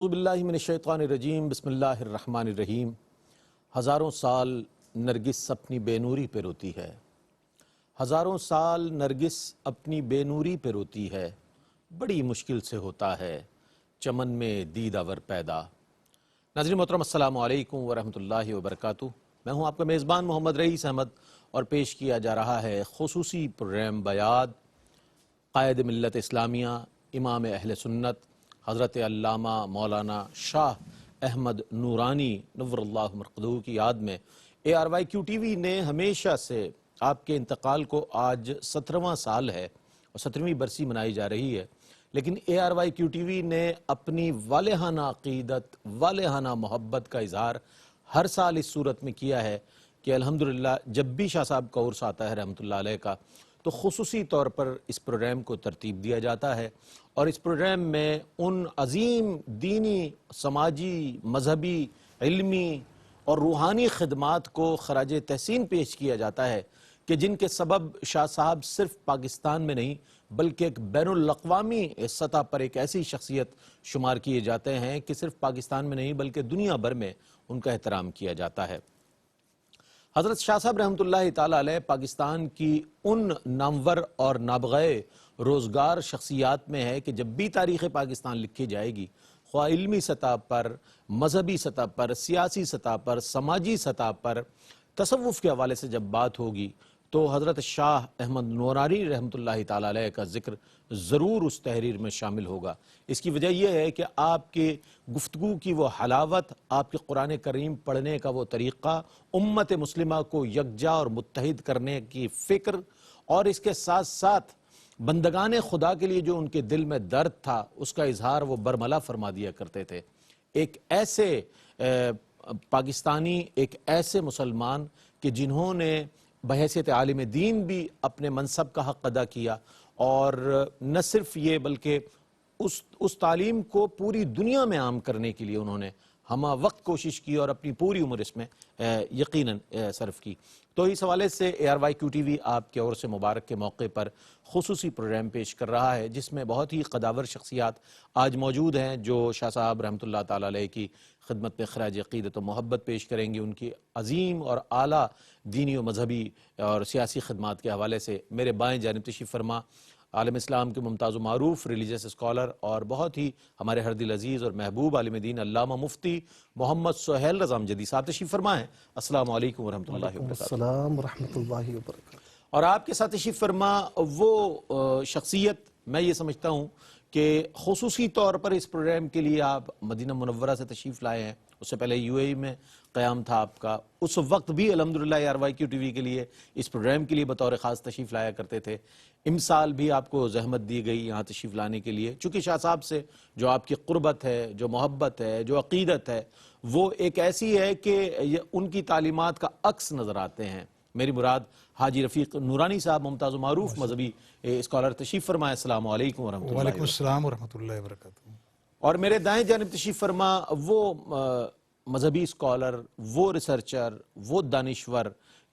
اعوذ باللہ من الشیطان الرجیم بسم اللہ الرحمن الرحیم۔ ہزاروں سال نرگس اپنی بے نوری پہ روتی ہے، ہزاروں سال نرگس اپنی بے نوری پہ روتی ہے، بڑی مشکل سے ہوتا ہے چمن میں دیدہ ور پیدا۔ ناظرین محترم السلام علیکم ورحمۃ اللہ وبرکاتہ۔ میں ہوں آپ کا میزبان محمد رئیس احمد اور پیش کیا جا رہا ہے خصوصی پروگرام بیاد قائد ملت اسلامیہ امام اہل سنت حضرت علامہ مولانا شاہ احمد نورانی نور اللہ مرقدہ کی یاد میں ARYQ TV نے ہمیشہ سے آپ کے انتقال کو آج 17واں سال ہے اور 17ویں برسی منائی جا رہی ہے، لیکن ARYQ TV نے اپنی والہانہ عقیدت والہانہ محبت کا اظہار ہر سال اس صورت میں کیا ہے کہ الحمدللہ جب بھی شاہ صاحب کا عرس آتا ہے رحمۃ اللہ علیہ کا تو خصوصی طور پر اس پروگرام کو ترتیب دیا جاتا ہے، اور اس پروگرام میں ان عظیم دینی، سماجی، مذہبی، علمی اور روحانی خدمات کو خراج تحسین پیش کیا جاتا ہے کہ جن کے سبب شاہ صاحب صرف پاکستان میں نہیں بلکہ ایک بین الاقوامی سطح پر ایک ایسی شخصیت شمار کیے جاتے ہیں کہ صرف پاکستان میں نہیں بلکہ دنیا بھر میں ان کا احترام کیا جاتا ہے۔ حضرت شاہ صاحب رحمۃ اللہ تعالیٰ علیہ پاکستان کی ان نامور اور نابغہ روزگار شخصیات میں ہے کہ جب بھی تاریخ پاکستان لکھی جائے گی، خواہ علمی سطح پر، مذہبی سطح پر، سیاسی سطح پر، سماجی سطح پر، تصوف کے حوالے سے جب بات ہوگی تو حضرت شاہ احمد نورانی رحمۃ اللہ تعالیٰ علیہ کا ذکر ضرور اس تحریر میں شامل ہوگا۔ اس کی وجہ یہ ہے کہ آپ کے گفتگو کی وہ حلاوت، آپ کے قرآن کریم پڑھنے کا وہ طریقہ، امت مسلمہ کو یکجا اور متحد کرنے کی فکر، اور اس کے ساتھ ساتھ بندگان خدا کے لیے جو ان کے دل میں درد تھا اس کا اظہار وہ برملا فرما دیا کرتے تھے۔ ایک ایسے پاکستانی، ایک ایسے مسلمان کہ جنہوں نے بحیثیت عالم دین بھی اپنے منصب کا حق ادا کیا، اور نہ صرف یہ بلکہ اس تعلیم کو پوری دنیا میں عام کرنے کے لیے انہوں نے ہمہ وقت کوشش کی اور اپنی پوری عمر اس میں یقیناً صرف کی۔ تو اس حوالے سے ARYQ TV آپ کے عرس مبارک کے موقع پر خصوصی پروگرام پیش کر رہا ہے جس میں بہت ہی قداور شخصیات آج موجود ہیں جو شاہ صاحب رحمۃ اللہ تعالیٰ علیہ کی خدمت میں خراج عقیدت و محبت پیش کریں گے، ان کی عظیم اور اعلیٰ دینی و مذہبی اور سیاسی خدمات کے حوالے سے۔ میرے بائیں جانب تشریف فرما عالم اسلام کے ممتاز و معروف ریلیجیس اسکالر اور بہت ہی ہمارے ہر دل عزیز اور محبوب عالم دین علامہ مفتی محمد سہیل رضا امجدی صاحب تشریف فرما ہیں۔ السلام علیکم ورحمۃ اللہ وبرکاتہ۔ السلام ورحمۃ اللہ وبرکاتہ۔ اور آپ کے ساتھ تشریف فرما وہ شخصیت میں یہ سمجھتا ہوں کہ خصوصی طور پر اس پروگرام کے لیے آپ مدینہ منورہ سے تشریف لائے ہیں، اس سے پہلے UAE میں قیام تھا آپ کا، اس وقت بھی الحمدللہ ARYQ TV کے لیے اس پروگرام کے لیے بطور خاص تشریف لایا کرتے تھے۔ امسال بھی آپ کو زحمت دی گئی یہاں تشریف لانے کے لیے، چونکہ شاہ صاحب سے جو آپ کی قربت ہے، جو محبت ہے، جو عقیدت ہے، وہ ایک ایسی ہے کہ ان کی تعلیمات کا عکس نظر آتے ہیں۔ میری مراد حاجی رفیق نورانی صاحب ممتاز و معروف مذہبی اسکالر تشریف فرمائے۔ السلام علیکم ورحمۃ اللہ۔ وعلیکم السلام ورحمۃ اللہ وبرکاتہ۔ اور میرے دائیں جانب تشریف فرما وہ مذہبی اسکالر، وہ ریسرچر، وہ دانشور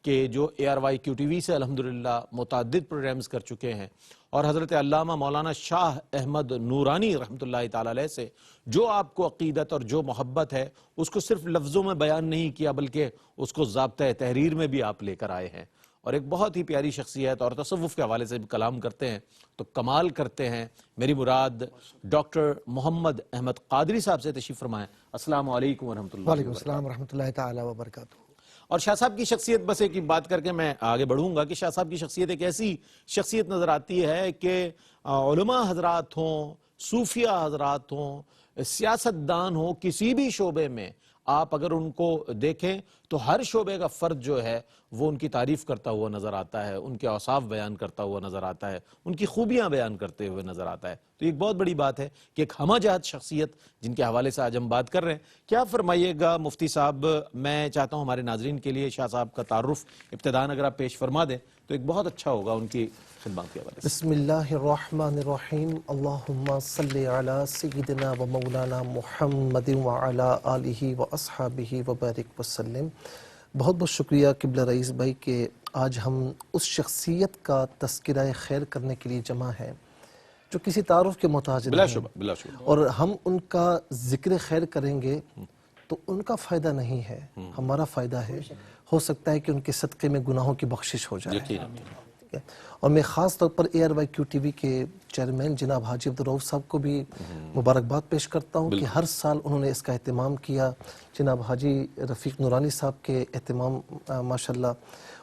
کہ جو ARYQ TV سے الحمدللہ متعدد پروگرامز کر چکے ہیں، اور حضرت علامہ مولانا شاہ احمد نورانی رحمۃ اللہ تعالیٰ علیہ سے جو آپ کو عقیدت اور جو محبت ہے اس کو صرف لفظوں میں بیان نہیں کیا بلکہ اس کو ضابطۂ تحریر میں بھی آپ لے کر آئے ہیں، اور ایک بہت ہی پیاری شخصیت اور تصوف کے حوالے سے بھی کلام کرتے ہیں تو کمال کرتے ہیں۔ میری مراد ڈاکٹر محمد احمد قادری صاحب سے تشریف فرمائیں۔ السلام علیکم ورحمۃ اللہ۔ وعلیکم السلام ورحمۃ اللہ تعالیٰ وبرکاتہ۔ اور شاہ صاحب کی شخصیت بس ایک بات کر کے میں آگے بڑھوں گا کہ شاہ صاحب کی شخصیت ایک ایسی شخصیت نظر آتی ہے کہ علماء حضرات ہوں، صوفیہ حضرات ہوں، سیاست دان ہوں، کسی بھی شعبے میں آپ اگر ان کو دیکھیں تو ہر شعبے کا فرد جو ہے وہ ان کی تعریف کرتا ہوا نظر آتا ہے، ان کے اوصاف بیان کرتا ہوا نظر آتا ہے، ان کی خوبیاں بیان کرتے ہوئے نظر آتا ہے۔ تو یہ ایک بہت بڑی بات ہے کہ ایک ہمہ جہت شخصیت جن کے حوالے سے آج ہم بات کر رہے ہیں۔ کیا فرمائیے گا مفتی صاحب، میں چاہتا ہوں ہمارے ناظرین کے لیے شاہ صاحب کا تعارف ابتداً اگر آپ پیش فرما دیں تو ایک بہت اچھا ہوگا ان کی خدمات کے حوالے سے۔ بسم اللہ الرحمن الرحیم، اللہم صلی علی سیدنا و مولانا محمد وعلی آلہ و اصحابہ وبارک وسلم۔ بہت بہت شکریہ قبلہ رئیس بھائی کہ آج ہم اس شخصیت کا تذکرہ خیر کرنے کے لیے جمع ہیں جو کسی تعارف کے محتاج بلا نہیں، شبہ بلا شبہ. اور ہم ان کا ذکر خیر کریں گے تو ان کا فائدہ نہیں ہے، ہمارا فائدہ ہے. ہو سکتا ہے کہ ان کے صدقے میں گناہوں کی بخشش ہو جائے. یقیناً. ٹھیک ہے؟ اور میں خاص طور پر ARYQ TV کے چیئرمین جناب حاجی عبدالرؤف صاحب کو بھی مبارکباد پیش کرتا ہوں کہ ہر سال انہوں نے اس کا اہتمام کیا. جناب حاجی رفیق نورانی صاحب کے اہتمام ماشاءاللہ،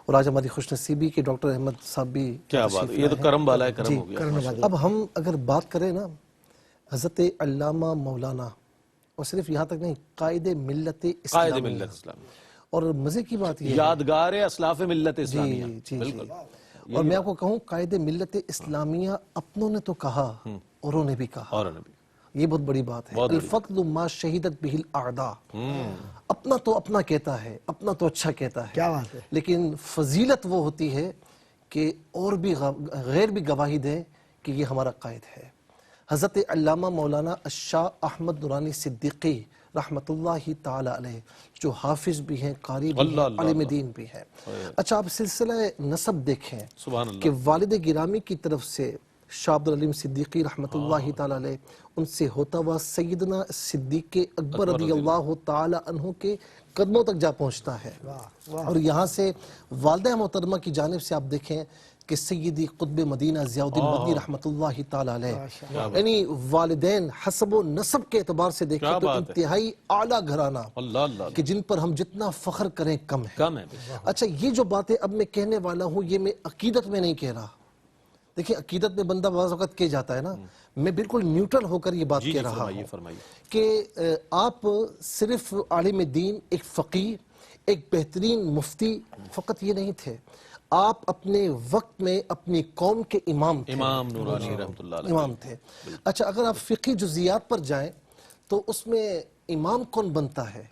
اور آج ہماری خوش نصیبی کہ ڈاکٹر احمد صاحب بھی کیا بات ہے، یہ تو کرم والا ہے، کرم ہو گیا. اب ہم اگر بات کریں نا حضرت علامہ مولانا، اور صرف یہاں تک نہیں، قائد ملت قائد اسلامیہ، ملت اسلامی، اور مزے کی بات یہ ہے یادگار اسلاف ملت اسلامیہ. جی بالکل. اور میں آپ کو کہوں قائد ملت اسلامیہ اپنوں نے تو کہا، اوروں نے بھی کہا. اور نبی یہ بہت بڑی بات ہے. الفضل ما شہدت بہ الاعداء، اپنا تو اپنا کہتا ہے، اپنا تو اچھا کہتا ہے، کیا بات ہے. لیکن فضیلت وہ ہوتی ہے کہ اور بھی غیر بھی گواہی دیں کہ یہ ہمارا قائد ہے. حضرت علامہ مولانا الشاہ احمد نورانی صدیقی رحمۃ اللہ تعالی علیہ، جو حافظ بھی ہیں، قاری بھی ہیں، عالم دین بھی ہیں. اچھا آپ سلسلہ نسب دیکھیں سبحان اللہ. کہ والد گرامی کی طرف سے شاہ عبدالعلیم صدیقی رحمۃ اللہ تعالی علیہ، ان سے ہوتا ہوا سیدنا صدیق اکبر رضی اللہ تعالی عنہ کے قدموں تک جا پہنچتا ہے. اور یہاں سے والدہ محترمہ کی جانب سے آپ دیکھیں کہ سیدی قطب مدینہ ضیاء الدین مدنی رحمۃ اللہ تعالی علیہ، یعنی والدین حسب و نسب کے اعتبار سے دیکھیں تو انتہائی اعلیٰ گھرانہ، اللہ اللہ کہ جن پر ہم جتنا فخر کریں کم ہے. کم ہے. اچھا یہ جو باتیں اب میں کہنے والا ہوں یہ میں عقیدت میں نہیں کہہ رہا. دیکھیں عقیدت میں بندہ بعض وقت کہہ جاتا ہے نا، میں بالکل نیوٹرل ہو کر یہ بات کہہ رہا ہوں فرمائیے. کہ آپ صرف عالم دین، ایک فقیہ، ایک بہترین مفتی فقط یہ نہیں تھے، آپ اپنے وقت میں اپنی قوم کے امام تھے. امام نورانی رحمۃ اللہ علیہ. امام تھے. اچھا اگر آپ فقہی جزیات پر جائیں تو اس میں امام کون بنتا ہے،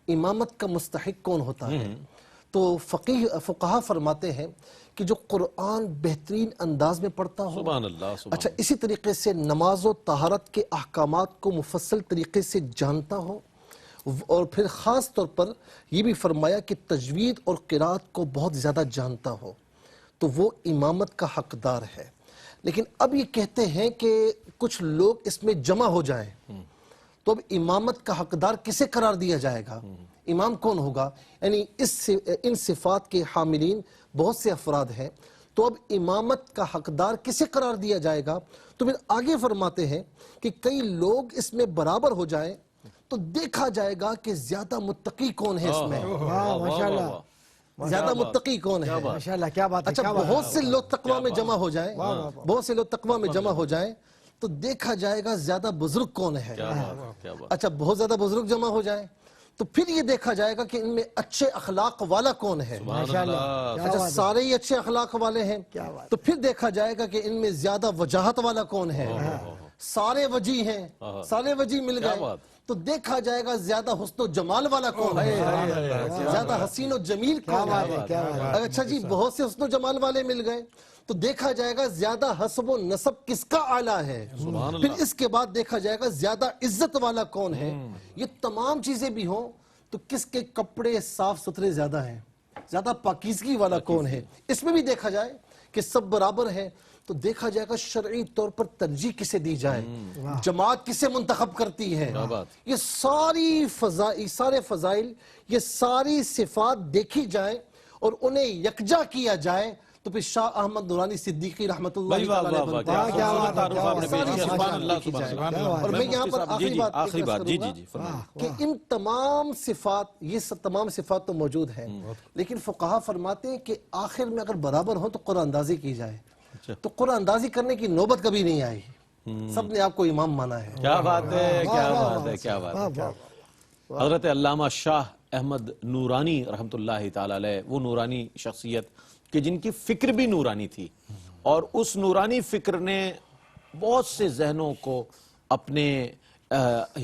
امامت کا مستحق کون ہوتا ہے، تو فقہا فرماتے ہیں کہ جو قرآن بہترین انداز میں پڑھتا ہو. سبحان اللہ. اچھا اسی طریقے سے نماز و طہارت کے احکامات کو مفصل طریقے سے جانتا ہو، اور پھر خاص طور پر یہ بھی فرمایا کہ تجوید اور قرات کو بہت زیادہ جانتا ہو، تو وہ امامت کا حقدار ہے. لیکن اب یہ کہتے ہیں کہ کچھ لوگ اس میں جمع ہو جائیں تو اب امامت کا حقدار کسے قرار دیا جائے گا، امام کون ہوگا؟ یعنی ان صفات کے حاملین بہت سے افراد ہیں، تو اب امامت کا حقدار کسے قرار دیا جائے گا؟ تو پھر آگے فرماتے ہیں کہ کئی لوگ اس میں برابر ہو جائیں تو دیکھا جائے گا کہ زیادہ متقی کون ہے اس میں، زیادہ متقی کون ہے. ماشاءاللہ کیا بات ہے. اچھا بہت سے لوگ تقوی میں جمع ہو جائیں، بہت سے لوگ تقوی میں جمع ہو جائیں تو دیکھا جائے گا زیادہ بزرگ کون ہے. اچھا بہت زیادہ بزرگ جمع ہو جائیں تو پھر یہ دیکھا جائے گا کہ ان میں اچھے اخلاق والا کون ہے. اچھا سارے ہی اچھے اخلاق والے ہیں تو پھر دیکھا جائے گا کہ ان میں زیادہ وجاہت والا کون ہے. سارے وجی ہیں، سارے وجی مل گئے تو دیکھا جائے گا زیادہ حسن و جمال والا کون ہے، زیادہ حسین و جمیل کون ہے. اچھا جی بہت سے حسن و جمال والے مل گئے تو دیکھا جائے گا زیادہ حسب و نسب کس کا اعلیٰ ہے. پھر اس کے بعد دیکھا جائے گا زیادہ عزت والا کون ہے. یہ تمام چیزیں بھی ہوں تو کس کے کپڑے صاف ستھرے زیادہ ہیں، زیادہ پاکیزگی والا کون ہے. اس میں بھی دیکھا جائے کہ سب برابر ہیں تو دیکھا جائے گا شرعی طور پر ترجیح کسے دی جائے، جماعت کسے منتخب کرتی ہے. یہ سارے فضائل، یہ ساری صفات دیکھی جائیں اور انہیں یکجا کیا جائے تو پھر شاہ احمد نورانی صدیقی رحمۃ اللہ تعالی علیہ بنتا ہے. اور میں یہاں پر آخری بات کہ ان تمام صفات، یہ تمام صفات تو موجود ہیں، لیکن فقہا فرماتے ہیں کہ آخر میں اگر برابر ہوں تو قرآن اندازی کی جائے. تو قرآن اندازی کرنے کی نوبت کبھی نہیں آئی، سب نے آپ کو امام مانا ہے. کیا بات ہے، کیا بات ہے، کیا بات ہے. حضرت علامہ شاہ احمد نورانی رحمۃ اللہ تعالی علیہ، وہ نورانی شخصیت کہ جن کی فکر بھی نورانی تھی، اور اس نورانی فکر نے بہت سے ذہنوں کو اپنے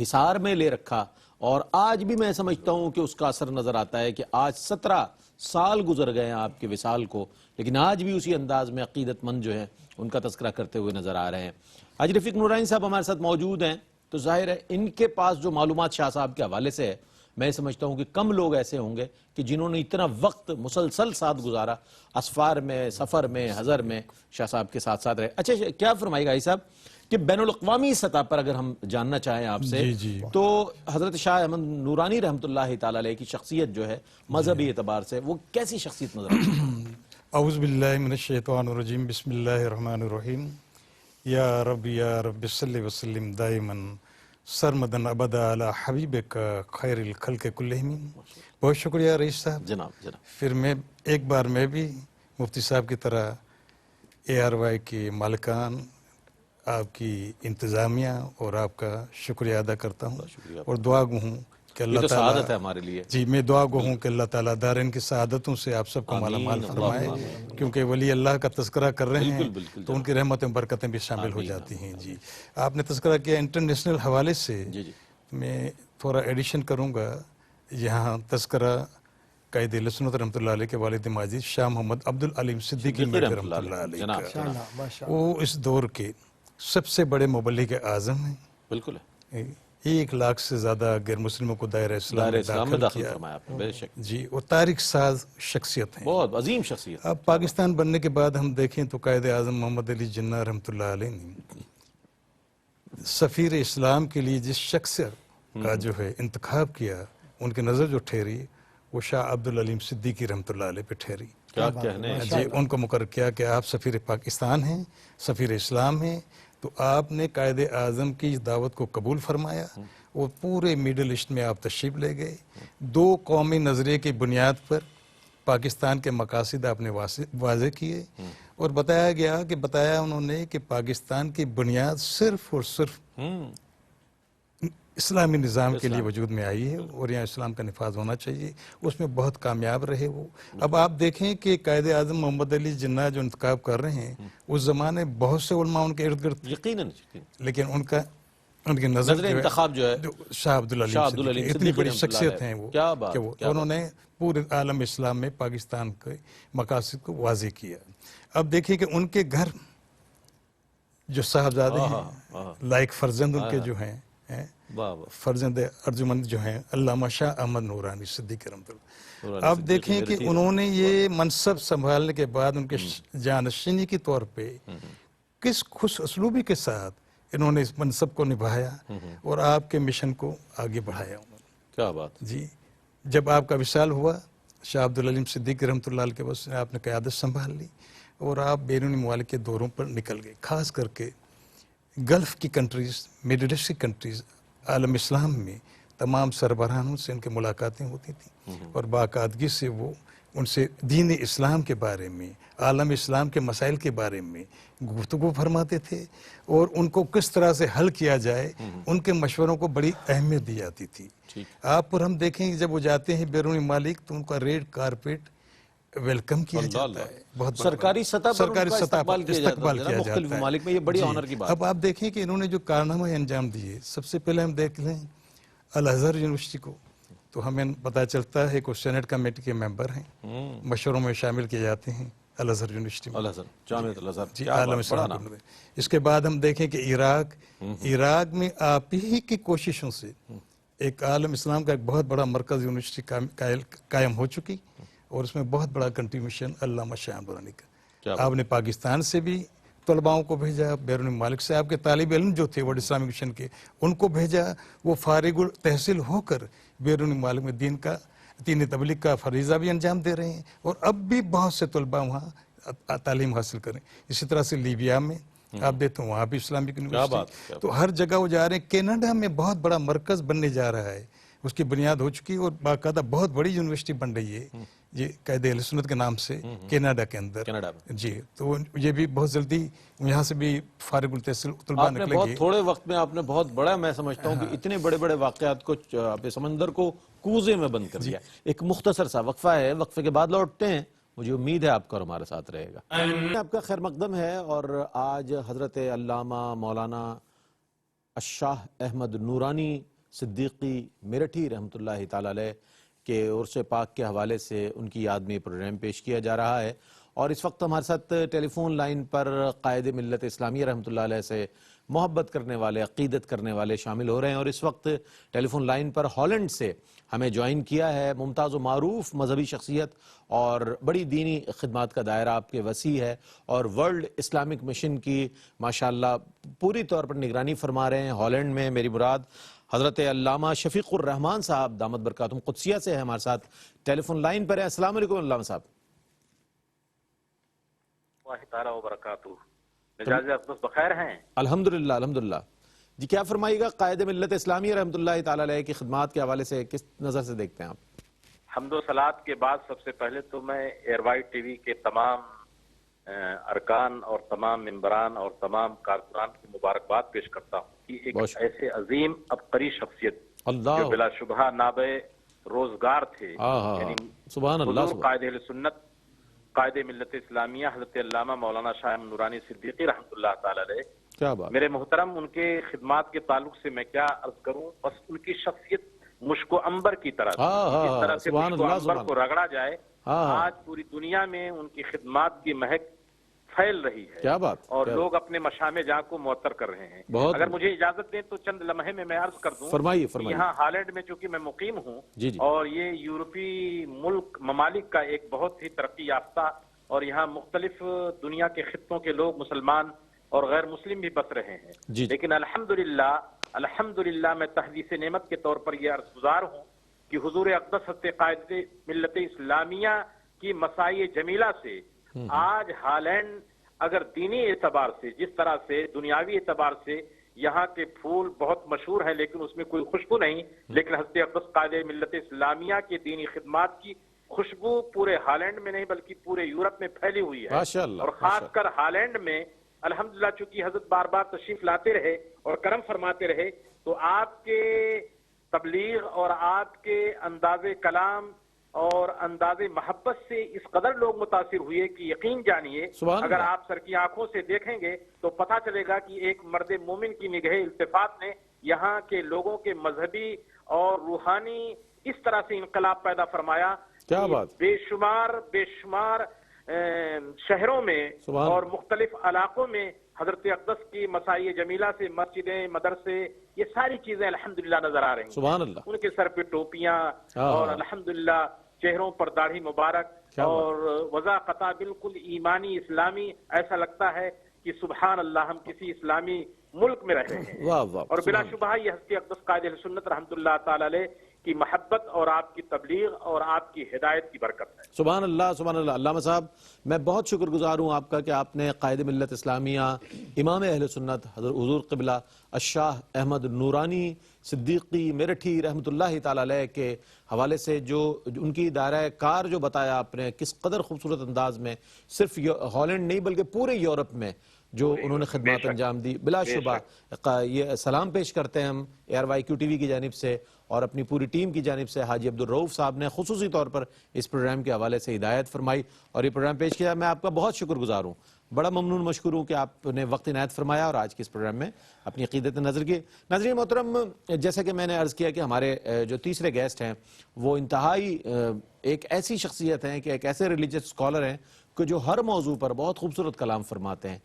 حصار میں لے رکھا. اور آج بھی میں سمجھتا ہوں کہ اس کا اثر نظر آتا ہے کہ آج 17 سال گزر گئے ہیں آپ کے وصال کو، لیکن آج بھی اسی انداز میں عقیدت مند جو ہیں ان کا تذکرہ کرتے ہوئے نظر آ رہے ہیں. حاجی رفیق نورانی صاحب ہمارے ساتھ موجود ہیں، تو ظاہر ہے ان کے پاس جو معلومات شاہ صاحب کے حوالے سے ہے، میں سمجھتا ہوں کہ کم لوگ ایسے ہوں گے کہ جنہوں نے اتنا وقت مسلسل ساتھ گزارا، اسفار میں، سفر میں، حضر میں، شاہ صاحب کے ساتھ ساتھ رہے. اچھا کیا فرمائے گا حاجی صاحب کہ بین الاقوامی سطح پر اگر ہم جاننا چاہیں آپ سے تو حضرت شاہ احمد نورانی رحمۃ اللہ تعالی علیہ کی شخصیت جو ہے مذہبی اعتبار سے وہ کیسی شخصیت نظر آتی ہے؟ اعوذ باللہ من الشیطان الرجیم، بسم اللہ الرحمن الرحیم۔ یا رب صلی وسلم دائما سرمدن ابدا علی حبیبک خیر الخلق کلہم۔ بہت شکریہ رئیس صاحب۔ جناب پھر میں ایک بار میں بھی مفتی صاحب کی طرح ARY کے مالکان، آپ کی انتظامیہ اور آپ کا شکریہ ادا کرتا ہوں اور دعا گو ہوں کہ یہ اللہ تو تعالیٰ سعادت ہے ہمارے لیے۔ جی میں دعا گو ہوں کہ اللہ تعالیٰ دارین کی سعادتوں سے آپ سب کو مالا مال فرمائے، کیونکہ ولی اللہ کا تذکرہ کر رہے ہیں تو ان کی رحمتیں برکتیں بھی شامل ہو جاتی ہیں۔ جی آپ نے تذکرہ کیا انٹرنیشنل حوالے سے، میں تھوڑا ایڈیشن کروں گا۔ یہاں تذکرہ قائد اہل سنت رحمۃ اللہ علیہ کے والد ماجد شاہ محمد عبدالعلیم صدیقی میرٹھی رحمۃ اللہ علیہ کا، وہ اس دور کے سب سے بڑے مبلغ اعظم ہیں۔ بالکل ہے، 1 لاکھ سے زیادہ غیر مسلموں کو دائرہ اسلام میں داخل کیا۔ فرمایا آپ نے، بے شک جی وہ تاریخ ساز شخصیت ہیں، بہت عظیم شخصیت۔ اب پاکستان بننے کے بعد ہم دیکھیں تو قائد اعظم محمد علی جناح رحمۃ اللہ علیہ نے سفیر اسلام کے لیے جس شخص کا جو ہے انتخاب کیا، ان کی نظر جو ٹھہری وہ شاہ عبدالعلیم صدیقی رحمۃ اللہ علیہ پہ ٹھہری۔ کیا کہنے ہیں؟ جی ان کو مقرر کیا کہ آپ سفیر پاکستان ہیں، سفیر اسلام ہیں، تو آپ نے قائد اعظم کی اس دعوت کو قبول فرمایا اور پورے میڈل ایسٹ میں آپ تشریف لے گئے۔ 2 قومی نظریے کی بنیاد پر پاکستان کے مقاصد آپ نے واضح کیے اور بتایا انہوں نے کہ پاکستان کی بنیاد صرف اور صرف اسلامی نظام کے لیے وجود میں آئی ہے اور یہاں اسلام کا نفاذ ہونا چاہیے، اس میں بہت کامیاب رہے وہ۔ اب آپ دیکھیں کہ قائد اعظم محمد علی جناح جو انتخاب کر رہے ہیں، اس زمانے بہت سے علماء ان کے ارد گرد، یقیناً، لیکن ان کی نظر انتخاب جو ہے شاہ عبدالعلیم صدیقی، اتنی بڑی شخصیت ہیں وہ کہ انہوں نے پورے عالم اسلام میں پاکستان کے مقاصد کو واضح کیا۔ اب دیکھیں کہ ان کے گھر جو صاحبزادے ہیں، لائق فرزند ان کے جو ہیں، فرزند ارجمند جو ہیں علامہ شاہ احمد نورانی صدیقی رحمۃ اللہ۔ اب دیکھیں کہ انہوں نے یہ منصب سنبھالنے کے بعد ان کے جانشینی کے طور پہ کس خوش اسلوبی کے ساتھ انہوں نے اس منصب کو نبھایا اور آپ کے مشن کو آگے بڑھایا۔ کیا بات جی جب آپ کا وصال ہوا شاہ عبدالعلیم صدیقی رحمۃ اللہ علیہ کے بس آپ نے قیادت سنبھال لی اور آپ بیرونی ممالک کے دوروں پر نکل گئے، خاص کر کے گلف کی کنٹریز، میڈل ایسٹ کی کنٹریز، عالم اسلام میں تمام سربراہانوں سے ان کی ملاقاتیں ہوتی تھیں اور باقاعدگی سے وہ ان سے دین اسلام کے بارے میں، عالم اسلام کے مسائل کے بارے میں گفتگو فرماتے تھے اور ان کو کس طرح سے حل کیا جائے ان کے مشوروں کو بڑی اہمیت دی جاتی تھی۔ آپ پر ہم دیکھیں کہ جب وہ جاتے ہیں بیرونی ممالک تو ان کا ریڈ کارپیٹ ویلکم کیا جاتا ہے، بہت سرکاری سطح پر استقبال کیا جاتا ہے مختلف ممالک میں، یہ بڑی آنر کی بات۔ اب آپ دیکھیں کہ انہوں نے جو کارنامہ انجام دیے، سب سے پہلے ہم دیکھ لیں الازہر یونیورسٹی کو، تو ہمیں پتہ چلتا ہے کہ سینٹ کمیٹی کے ممبر ہیں، مشوروں میں شامل کیے جاتے ہیں الازہر یونیورسٹی میں، جامعۃ الازہر، جی عالم اسلام۔ اس کے بعد ہم دیکھیں کہ عراق میں آپ ہی کی کوششوں سے ایک عالم اسلام کا ایک بہت بڑا مرکز یونیورسٹی قائم ہو چکی اور اس میں بہت بڑا کنٹریبیوشن علامہ شاہ نورانی کا۔ آپ نے پاکستان سے بھی طلباؤں کو بھیجا، بیرون ممالک سے آپ کے طالب علم جو تھے ورلڈ اسلامک مشن کے ان کو بھیجا، وہ فارغ التحصیل ہو کر بیرون ممالک میں دین تبلیغ کا فریضہ بھی انجام دے رہے ہیں اور اب بھی بہت سے طلباء وہاں تعلیم حاصل کریں۔ اسی طرح سے لیبیا میں آپ دیکھتے ہیں وہاں بھی اسلامک یونیورسٹی، تو ہر جگہ وہ جا رہے ہیں۔ کینیڈا میں بہت بڑا مرکز بننے جا رہا ہے، اس کی بنیاد ہو چکی اور باقاعدہ بہت بڑی یونیورسٹی بن رہی ہے یہ قائد اہل سنت کے نام سے کینیڈا کے اندر۔ جی تو یہ بھی بہت جلدی یہاں سے بھی فارغ التحصیل طلباء نکلیں گے۔ بہت تھوڑے وقت میں آپ نے بہت بڑا، میں سمجھتا ہوں کہ اتنے بڑے بڑے واقعات کو سمندر کو کوزے میں بند کر دیا۔ ایک مختصر سا وقفہ ہے، وقفے کے بعد لوٹتے ہیں، مجھے امید ہے آپ کا اور ہمارے ساتھ رہے گا۔ آپ کا خیر مقدم ہے اور آج حضرت علامہ مولانا الشاہ احمد نورانی صدیقی میرٹھی رحمۃ اللہ تعالی علیہ کے عرس پاک کے حوالے سے ان کی یاد میں پروگرام پیش کیا جا رہا ہے، اور اس وقت ہمارے ساتھ ٹیلی فون لائن پر قائد ملت اسلامیہ رحمۃ اللہ علیہ سے محبت کرنے والے، عقیدت کرنے والے شامل ہو رہے ہیں. اور اس وقت ٹیلی فون لائن پر ہالینڈ سے ہمیں جوائن کیا ہے ممتاز و معروف مذہبی شخصیت اور بڑی دینی خدمات کا دائرہ آپ کے وسیع ہے، اور ورلڈ اسلامک مشن کی ماشاءاللہ پوری طور پر نگرانی فرما رہے ہیں ہالینڈ میں. میری مراد حضرت علامہ شفیق الرحمان صاحب دامت برکاتہم قدسیہ سے ہے، ہمارے ساتھ ٹیلی فون لائن پر ہے. السلام علیکم علامہ صاحب. اللہ تعالیٰ وبرکاتہ. مزاج اقدس بخیر ہیں؟ الحمدللہ الحمدللہ. جی کیا فرمائیے گا قائد ملت اسلامیہ رحمۃ اللہ تعالی علیہ کی خدمات کے حوالے سے کس نظر سے دیکھتے ہیں آپ؟ حمد و صلات کے بعد سب سے پہلے تو میں ایئر وائٹ ٹی وی کے تمام ارکان اور تمام ممبران اور تمام کارکنان کی مبارکباد پیش کرتا ہوں کہ ایک ایسے عظیم عبقری شخصیت اللہ جو بلا شبہ نابع روزگار تھے، یعنی سبحان اللہ حضور قائد اہل سنت قائد ملت اسلامیہ حضرت علامہ مولانا شاہ احمد نورانی صدیقی رحمۃ اللہ تعالی علیہ. کیا بات. میرے محترم ان کے خدمات کے تعلق سے میں کیا عرض کروں، بس ان کی شخصیت مشک و عنبر کی طرح جس طرح سے مشک و عنبر کو رگڑا جائے آج پوری دنیا میں ان کی خدمات کی مہک پھیل رہی ہے. کیا بات. اور لوگ اپنے مشام جاں کو معطر کر رہے ہیں. اگر مجھے اجازت دیں تو چند لمحے میں عرض کر دوں. فرمائیے کہ یہاں ہالینڈ میں چونکہ میں مقیم ہوں اور یہ یورپی ملک ممالک کا ایک بہت ہی ترقی یافتہ اور یہاں مختلف دنیا کے خطوں کے لوگ مسلمان اور غیر مسلم بھی بس رہے ہیں. لیکن الحمدللہ میں تحدیث نعمت کے طور پر یہ عرض گزار ہوں کہ حضور اقدس حضرت قائد ملت اسلامیہ کی مسائی جمیلہ سے آج ہالینڈ اگر دینی اعتبار سے جس طرح سے دنیاوی اعتبار سے یہاں کے پھول بہت مشہور ہیں لیکن اس میں کوئی خوشبو نہیں، لیکن حضرت اقدس قائد ملت اسلامیہ کی دینی خدمات کی خوشبو پورے ہالینڈ میں نہیں بلکہ پورے یورپ میں پھیلی ہوئی ہے. اور خاص کر ہالینڈ میں الحمدللہ چونکہ حضرت بار بار تشریف لاتے رہے اور کرم فرماتے رہے تو آپ کے تبلیغ اور آپ کے انداز کلام اور انداز محبت سے اس قدر لوگ متاثر ہوئے کہ یقین جانیے اگر آپ سر کی آنکھوں سے دیکھیں گے تو پتہ چلے گا کہ ایک مرد مومن کی نگہ التفات نے یہاں کے لوگوں کے مذہبی اور روحانی اس طرح سے انقلاب پیدا فرمایا. کیا بات. بے شمار شہروں میں اور مختلف علاقوں میں حضرت اقدس کی مسائی جمیلہ سے مسجدیں، مدرسے، یہ ساری چیزیں الحمدللہ نظر آ رہی ہیں. سبحان اللہ. ان کے سر پہ ٹوپیاں اور الحمدللہ چہروں پر داڑھی مبارک اور وضاقتہ بالکل ایمانی اسلامی، ایسا لگتا ہے کہ سبحان اللہ ہم کسی اسلامی ملک میں رہے ہیں. اور بلا شبہ یہ حضرت اقدس قائد اہل سنت رحمۃ اللہ تعالی علیہ کی محبت اور آپ کی تبلیغ اور آپ کی ہدایت کی برکت ہے. سبحان اللہ سبحان اللہ. علامہ صاحب میں بہت شکر گزار ہوں آپ کا کہ آپ نے قائد ملت اسلامیہ امام اہل سنت حضور قبلہ الشاہ احمد نورانی صدیقی میرٹھی رحمۃ اللہ تعالی علیہ کے حوالے سے جو ان کی دائرہ کار جو بتایا آپ نے کس قدر خوبصورت انداز میں صرف ہالینڈ نہیں بلکہ پورے یورپ میں جو انہوں نے خدمات انجام دی. بلا شبہ یہ سلام پیش کرتے ہیں ہم ایئر وائی کیو ٹی وی کی جانب سے اور اپنی پوری ٹیم کی جانب سے. حاجی عبدالرؤف صاحب نے خصوصی طور پر اس پروگرام کے حوالے سے ہدایت فرمائی اور یہ پروگرام پیش کیا. میں آپ کا بہت شکر گزار ہوں، بڑا ممنون مشکور ہوں کہ آپ نے وقت عنایت فرمایا اور آج کے اس پروگرام میں اپنی عقیدت نظر کی. ناظرین محترم، جیسا کہ میں نے عرض کیا کہ ہمارے جو تیسرے گیسٹ ہیں وہ انتہائی ایک ایسی شخصیت ہیں کہ ایک ایسے ریلیجس اسکالر ہیں کہ جو ہر موضوع پر بہت خوبصورت کلام فرماتے ہیں.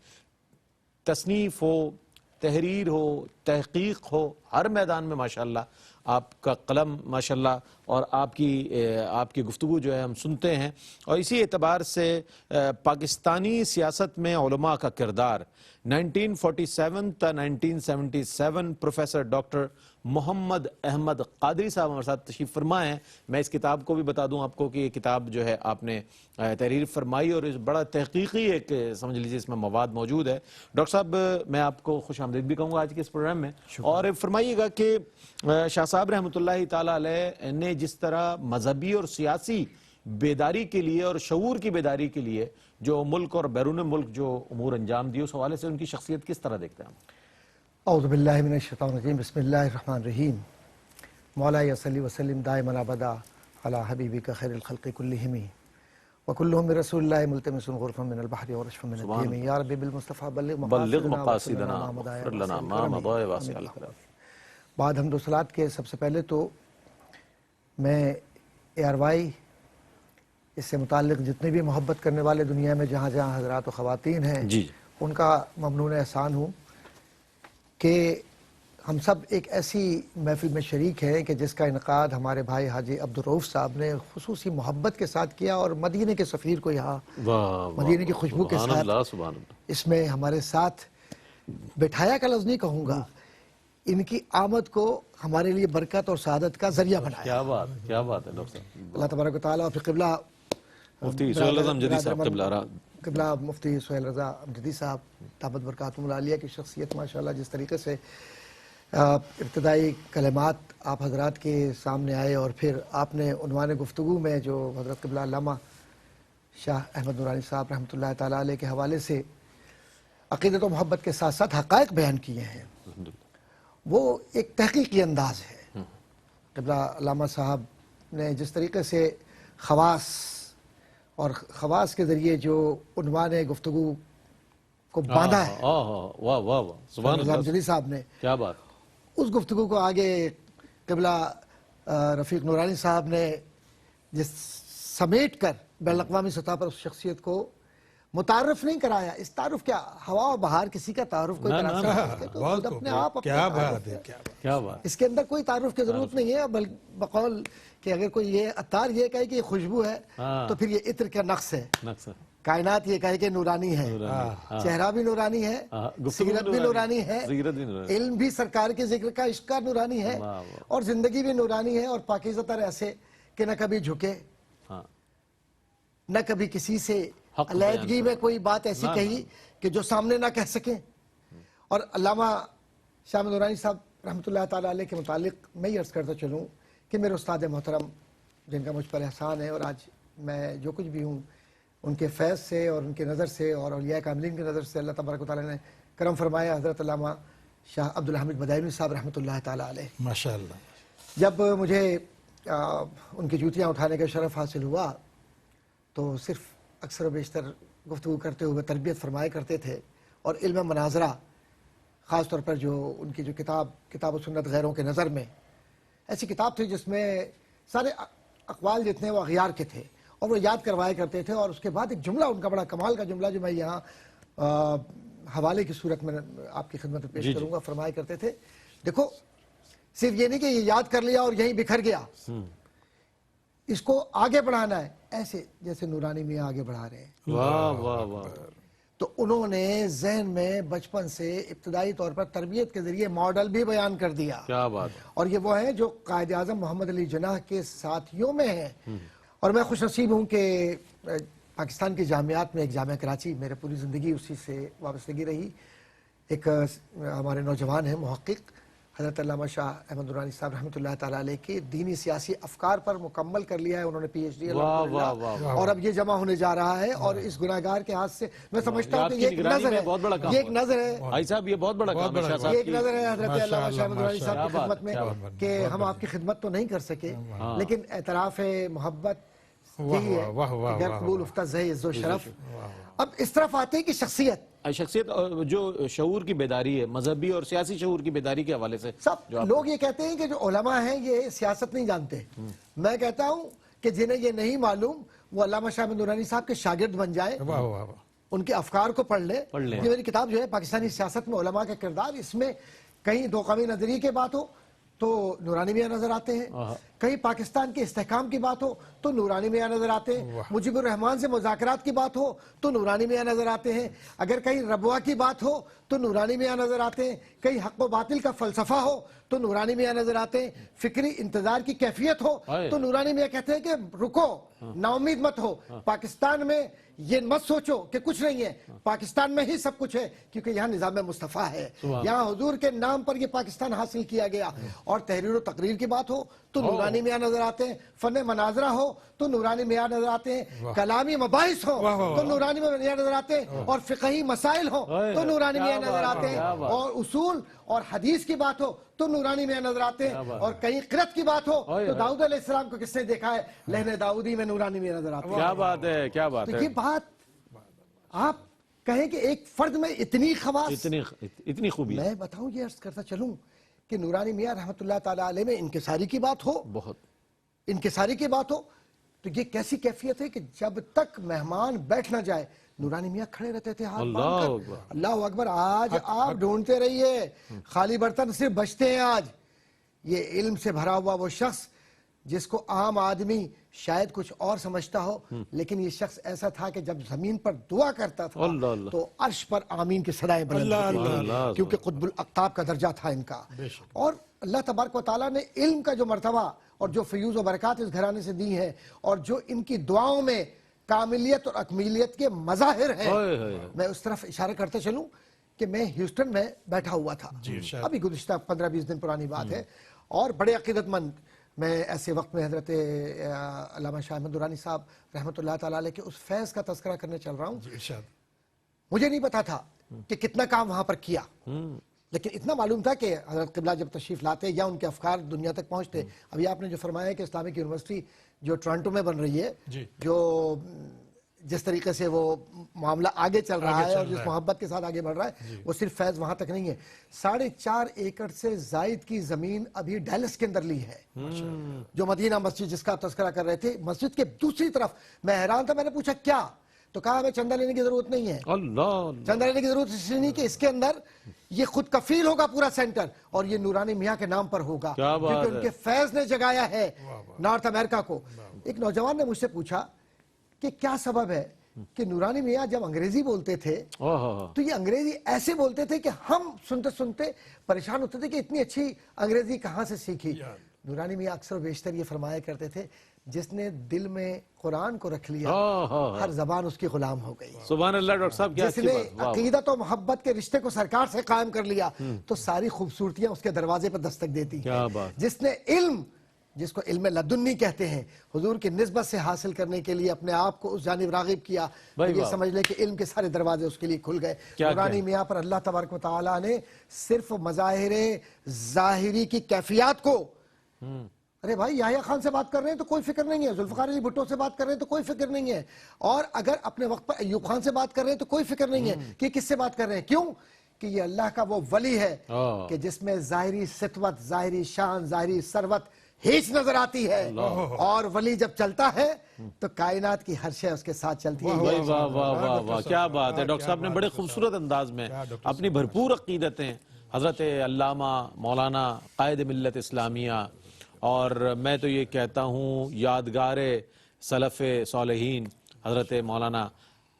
تصنیف ہو، تحریر ہو، تحقیق ہو، ہر میدان میں ماشاءاللہ آپ کا قلم ماشاءاللہ اور آپ کی گفتگو جو ہے ہم سنتے ہیں. اور اسی اعتبار سے پاکستانی سیاست میں علماء کا کردار 1947 تا 1977 پروفیسر ڈاکٹر محمد احمد قادری صاحب ہمارے ساتھ تشریف فرما ہیں. میں اس کتاب کو بھی بتا دوں آپ کو کہ یہ کتاب جو ہے آپ نے تحریر فرمائی اور اس بڑا تحقیقی ایک سمجھ لیجیے اس میں مواد موجود ہے. ڈاکٹر صاحب میں آپ کو خوش آمدید بھی کہوں گا آج کے اس پروگرام میں. اور فرمائیے گا کہ شاہ صاحب رحمۃ اللہ تعالی علیہ نے جس طرح مذہبی اور سیاسی بیداری کے لیے اور شعور کی بیداری کے لیے جو ملک اور بیرون ملک جو امور انجام دی اس حوالے سے ان کی شخصیت کس طرح دیکھتے ہیں؟ اعوذ باللہ من الشیطان الرجیم، بسم اللہ الرحمن الرحیم. مولاي صلی وسلم دائما ابدا علی حبیبک خیر الخلق کلہم وکلہم برسول اللہ ملتمس غرفا من البحر ورشفا من الدیم. یا رب بالمصطفى بلغ مقاصدنا واغفر لنا ما مضى واسع الخيرات. بعد حمد و صلات کے سب سے پہلے تو میں ایئر وائی اس سے متعلق جتنے بھی محبت کرنے والے دنیا میں جہاں جہاں حضرات و خواتین ہیں ان کا ممنون احسان ہوں کہ ہم سب ایک ایسی محفل میں شریک ہیں کہ جس کا انعقاد ہمارے بھائی حاجی عبدالرؤف صاحب نے خصوصی محبت کے ساتھ کیا، اور مدینے کے سفیر کو یہاں مدینے کی خوشبو کے ساتھ اس میں ہمارے ساتھ بٹھایا کا لفظ نہیں کہوں گا، ان کی آمد کو ہمارے لیے برکت اور سعادت کا ذریعہ بنایا۔ کیا بات ہے ڈاکٹر صاحب۔ اللہ تبارک و تعالیٰ اور پھر قبلہ مفتی سہیل رضا امجدی صاحب قبلہ مفتی سہیل رضا امجدی صاحب دامت برکاتہم العالیہ کی شخصیت ماشاءاللہ جس طریقے سے ابتدائی کلمات آپ حضرات کے سامنے آئے، اور پھر آپ نے عنوان گفتگو میں جو حضرت قبلہ علامہ شاہ احمد نورانی صاحب رحمۃ اللہ تعالیٰ علیہ کے حوالے سے عقیدت و محبت کے ساتھ ساتھ حقائق بیان کیے ہیں، وہ ایک تحقیقی انداز ہے۔ قبلہ علامہ صاحب نے جس طریقے سے خواص اور خواص کے ذریعے جو عنوان گفتگو کو باندھا ہے سبحان اللہ امجدی صاحب نے، کیا بات، اس گفتگو کو آگے قبلہ رفیق نورانی صاحب نے جس سمیٹ کر بین الاقوامی سطح پر اس شخصیت کو متعارف نہیں کرایا۔ اس تعارف کیا، ہوا و بہار کسی کا تعارف کوئی کرا سکتا ہے تو خود اپنے آپ کیا بات ہے، کیا بات، اس کے اندر کوئی تعارف کی ضرورت نہیں ہے، بلکہ بقول کہ اگر کوئی یہ عطار یہ کہے کہ یہ خوشبو ہے تو پھر یہ عطر کا نقص ہے، کائنات یہ کہے کہ نورانی ہے، چہرہ بھی نورانی ہے، سیرت بھی نورانی ہے، علم بھی سرکار کے ذکر کا عشق کا نورانی ہے، اور زندگی بھی نورانی ہے، اور پاکیزہ تر ایسے کہ نہ کبھی جھکے نہ کبھی کسی سے علیحدگی میں کوئی بات ایسی کہی کہ جو سامنے نہ کہہ سکیں۔ اور علامہ شاہ احمد نورانی صاحب رحمۃ اللہ تعالیٰ علیہ کے متعلق میں یہ عرض کرتا چلوں کہ میرے استاد محترم جن کا مجھ پر احسان ہے، اور آج میں جو کچھ بھی ہوں ان کے فیض سے اور ان کے نظر سے اور اولیاء کاملین کی نظر سے اللہ تبارک و تعالیٰ نے کرم فرمایا، حضرت علامہ شاہ عبدالحمید مدائنوی صاحب رحمۃ اللہ تعالیٰ علیہ۔ ماشاءاللہ جب مجھے ان کی جوتیاں اٹھانے کا شرف حاصل ہوا تو صرف اکثر و بیشتر گفتگو کرتے ہوئے تربیت فرمایا کرتے تھے، اور علم مناظرہ خاص طور پر جو ان کی جو کتاب و سنت غیروں کے نظر میں ایسی کتاب تھی جس میں سارے اقوال جتنے وہ اغیار کے تھے، اور وہ یاد کروایا کرتے تھے۔ اور اس کے بعد ایک جملہ ان کا بڑا کمال کا جملہ جو میں یہاں حوالے کی صورت میں آپ کی خدمت میں پیش کروں گا، فرمایا کرتے تھے دیکھو صرف یہ نہیں کہ یہ یاد کر لیا اور یہیں بکھر گیا، اس کو آگے بڑھانا ہے ایسے جیسے نورانی میاں آگے بڑھا رہے ہیں۔ واہ واہ واہ، تو انہوں نے ذہن میں بچپن سے ابتدائی طور پر تربیت کے ذریعے ماڈل بھی بیان کر دیا، کیا بات، اور یہ وہ ہیں جو قائد اعظم محمد علی جناح کے ساتھیوں میں ہیں۔ اور میں خوش نصیب ہوں کہ پاکستان کی جامعات میں ایک جامعہ کراچی، میرے پوری زندگی اسی سے وابستگی رہی، ایک ہمارے نوجوان ہیں محقق حضرت علامہ شاہ احمد نورانی صاحب رحمۃ اللہ تعالیٰ علیہ کے دینی سیاسی افکار پر مکمل کر لیا ہے انہوں نے پی ایچ ڈی، اور اب یہ جمع ہونے جا رہا ہے، اور اس گناہگار کے ہاتھ سے میں سمجھتا ہوں کہ یہ ایک نظر ہے، یہ ایک نظر ہے بھائی صاحب، یہ بہت بڑا کام ہے شاہ صاحب یہ ایک نظر ہے حضرت علامہ شاہ احمد نورانی صاحب کی خدمت میں کہ ہم آپ کی خدمت تو نہیں کر سکے، لیکن اعتراف محبت یہی ہے کہ غیر قبول افتز ہے عز و شرف۔ اب اس طرف آتے ہیں کہ شخصیت جو شعور کی بیداری ہے، مذہبی اور سیاسی شعور کی بیداری کے حوالے سے سب لوگ یہ کہتے ہیں کہ جو علماء ہیں یہ سیاست نہیں جانتے، میں کہتا ہوں کہ جنہیں یہ نہیں معلوم وہ علامہ شاہ احمد نورانی صاحب کے شاگرد بن جائیں، ان کے افکار کو پڑھ لیں۔ یہ میری کتاب جو ہے پاکستانی سیاست میں علماء کا کردار، اس میں کہیں دو قومی نظریے کی بات ہو تو نورانی میاں نظر آتے ہیں، کہیں پاکستان کے استحکام کی بات ہو تو نورانی میاں نظر آتے ہیں، مجیب الرحمان سے مذاکرات کی بات ہو تو نورانی میاں نظر آتے ہیں، اگر کہیں ربوا کی بات ہو تو نورانی میاں نظر آتے ہیں، کہیں حق و باطل کا فلسفہ ہو تو نورانی میاں نظر آتے ہیں، فکری انتظار کی کیفیت ہو تو نورانی میاں کہتے ہیں کہ رکو، نا امید مت ہو، پاکستان میں یہ مت سوچو کہ کچھ نہیں ہے، پاکستان میں ہی سب کچھ ہے، کیونکہ یہاں نظام مصطفیٰ ہے، یہاں حضور کے نام پر یہ پاکستان حاصل کیا گیا۔ اور تحریر و تقریر کی بات ہو تو نورانی میاں نظر آتے ہیں، فن مناظرہ ہو تو نورانی میاں نظر آتے ہیں، کلامی مباحث ہو تو نورانی میاں نظر آتے ہیں، اور فقہی مسائل ہو تو نورانی میاں نظر آتے ہیں، اور اصول اور حدیث کی بات ہو تو نورانی میاں نظر آتے ہیں، اور کہیں قرت کی بات ہو تو داؤد علیہ السلام کو کس نے دیکھا ہے، لہن داؤدی میں نورانی میاں نظر آتے ہیں۔ کیا بات ہے، کیا بات ہے، یہ بات آپ کہیں کہ ایک فرد میں اتنی خواص، اتنی خوبی، میں بتاؤں یہ عرض کرتا چلوں کہ نورانی میاں رحمۃ اللہ تعالیٰ علیہ میں انکساری کی بات ہو، بہت انکساری کی بات ہو، تو یہ کیسی کیفیت ہے کہ جب تک مہمان بیٹھ نہ جائے نورانی میاں کھڑے رہتے تھے ہاتھ باندھ کر. اللہ اکبر. آج آپ ڈھونڈتے رہیے, خالی برتن صرف بچتے ہیں آج. یہ علم سے بھرا ہوا وہ شخص جس کو عام آدمی شاید کچھ اور سمجھتا ہو, لیکن یہ شخص ایسا تھا کہ جب زمین پر دعا کرتا تھا تو عرش پر آمین کی صدائیں بلند ہوتی تھیں, کیونکہ قطب الاقطاب کا درجہ تھا ان کا. اور اللہ تبارک و تعالیٰ نے علم کا جو مرتبہ اور جو فیوز و برکات اس گھرانے سے دی ہیں, اور جو ان کی دعاؤں میں کاملیت اور اکمیلیت کے مظاہر ہیں, میں اس طرف اشارہ کرتے چلوں کہ میں ہیوسٹن میں بیٹھا ہوا تھا, ابھی گزشتہ 15-20 دن پرانی بات ہے, اور بڑے عقیدت مند, میں ایسے وقت میں حضرت علامہ شاہ احمد نورانی صاحب رحمۃ اللہ تعالیٰ علیہ کے اس فیض کا تذکرہ کرنے چل رہا ہوں. مجھے نہیں پتا تھا کہ کتنا کام وہاں پر کیا, لیکن اتنا معلوم تھا کہ حضرت قبلہ جب تشریف لاتے یا ان کے افکار دنیا تک پہنچتے. ابھی آپ نے جو فرمایا ہے کہ اسلامک یونیورسٹی جو ٹورنٹو میں بن رہی ہے, جو جس طریقے سے وہ معاملہ آگے چل رہا ہے اور جس محبت کے ساتھ آگے بڑھ رہا ہے, وہ صرف فیض وہاں تک نہیں ہے. 4.5 ایکڑ سے زائد کی زمین ابھی ڈیلس کے اندر لی ہے, جو مدینہ مسجد جس کا تذکرہ کر رہے تھے, مسجد کے دوسری طرف. میں حیران تھا, میں نے پوچھا کیا, تو کہا ہمیں چندہ لینے کی ضرورت نہیں ہے. چندہ لینے کی ضرورت اس لیے نہیں کہ اس کے اندر یہ خود کفیل ہوگا پورا سینٹر, اور یہ نورانی میاں کے نام پر ہوگا, کیونکہ ان کے فیض نے جگایا ہے نارتھ امریکہ کو. ایک نوجوان نے مجھ سے پوچھا کہ کیا سبب ہے کہ نورانی میاں جب انگریزی بولتے تھے تو یہ انگریزی ایسے بولتے تھے کہ ہم سنتے سنتے پریشان ہوتے تھے کہ اتنی اچھی انگریزی کہاں سے سیکھی. نورانی میاں اکثر و بیشتر یہ فرمایا کرتے تھے, جس نے دل میں قرآن کو رکھ لیا ہر زبان اس کی غلام ہو گئی. سبحان اللہ. ڈاکٹر صاحب کیا جس نے عقیدت و محبت کے رشتے کو سرکار سے قائم کر لیا تو ساری خوبصورتیاں اس کے دروازے پر دستک دیتی ہیں. جس نے علم, جس کو علم لدنی کہتے ہیں, حضور کی نسبت سے حاصل کرنے کے لیے اپنے آپ کو اس جانب راغب کیا, یہ سمجھ لے کہ علم کے سارے دروازے اس کے لیے کھل گئے. نورانی میاں پر اللہ تبارک و تعالیٰ نے صرف مظاہر ظاہری کی کیفیات کو, ارے بھائی یحییٰ خان سے بات کر رہے ہیں تو کوئی فکر نہیں ہے, ذوالفقار علی بھٹو سے بات کر رہے ہیں تو کوئی فکر نہیں ہے, اور اگر اپنے وقت پر ایوب خان سے بات کر رہے ہیں تو کوئی فکر نہیں ہے کہ کس سے بات کر رہے ہیں. کیوں کہ یہ اللہ کا وہ ولی ہے کہ جس میں ظاہری سطوت, ظاہری شان, ظاہری ثروت ہیچ نظر آتی ہے, اور ولی جب چلتا ہے تو کائنات کی ہر شے اس کے ساتھ چلتی ہے. واہ واہ واہ واہ واہ, کیا بات ہے. ڈاکٹر صاحب نے بڑے خوبصورت انداز میں اپنی بھرپور عقیدتیں حضرت علامہ مولانا قائد ملت اسلامیہ, اور میں تو یہ کہتا ہوں یادگار سلف صالحین حضرت مولانا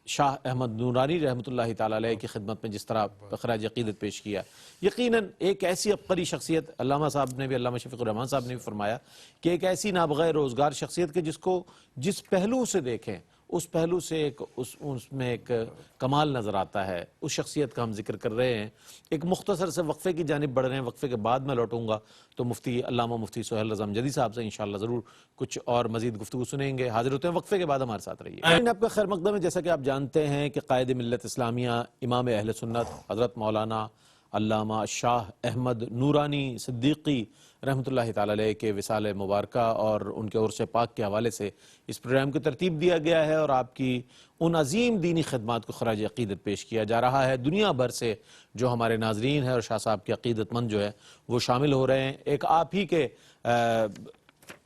شاہ احمد نورانی رحمۃ اللہ تعالیٰ علیہ کی خدمت میں جس طرح خراج عقیدت پیش کیا. یقیناً ایک ایسی عبقری شخصیت, علامہ صاحب نے بھی, علامہ شفیق الرحمان صاحب نے بھی فرمایا کہ ایک ایسی نابغہ روزگار شخصیت کہ جس کو جس پہلو سے دیکھیں اس پہلو سے اس میں ایک کمال نظر آتا ہے. اس شخصیت کا ہم ذکر کر رہے ہیں. ایک مختصر سے وقفے کی جانب بڑھ رہے ہیں, وقفے کے بعد میں لوٹوں گا تو مفتی علامہ مفتی سہیل رضا امجدی صاحب سے انشاءاللہ ضرور کچھ اور مزید گفتگو سنیں گے. حاضر ہوتے ہیں وقفے کے بعد, ہمارے ساتھ رہیے. آپ کا خیر مقدم ہے. جیسا کہ آپ جانتے ہیں کہ قائد ملت اسلامیہ امام اہل سنت حضرت مولانا علامہ شاہ احمد نورانی صدیقی رحمۃ اللہ تعالیٰ علیہ کے وصال مبارکہ اور ان کے عرس پاک کے حوالے سے اس پروگرام کو ترتیب دیا گیا ہے, اور آپ کی ان عظیم دینی خدمات کو خراج عقیدت پیش کیا جا رہا ہے. دنیا بھر سے جو ہمارے ناظرین ہیں اور شاہ صاحب کے عقیدت مند جو ہے وہ شامل ہو رہے ہیں. ایک آپ ہی کے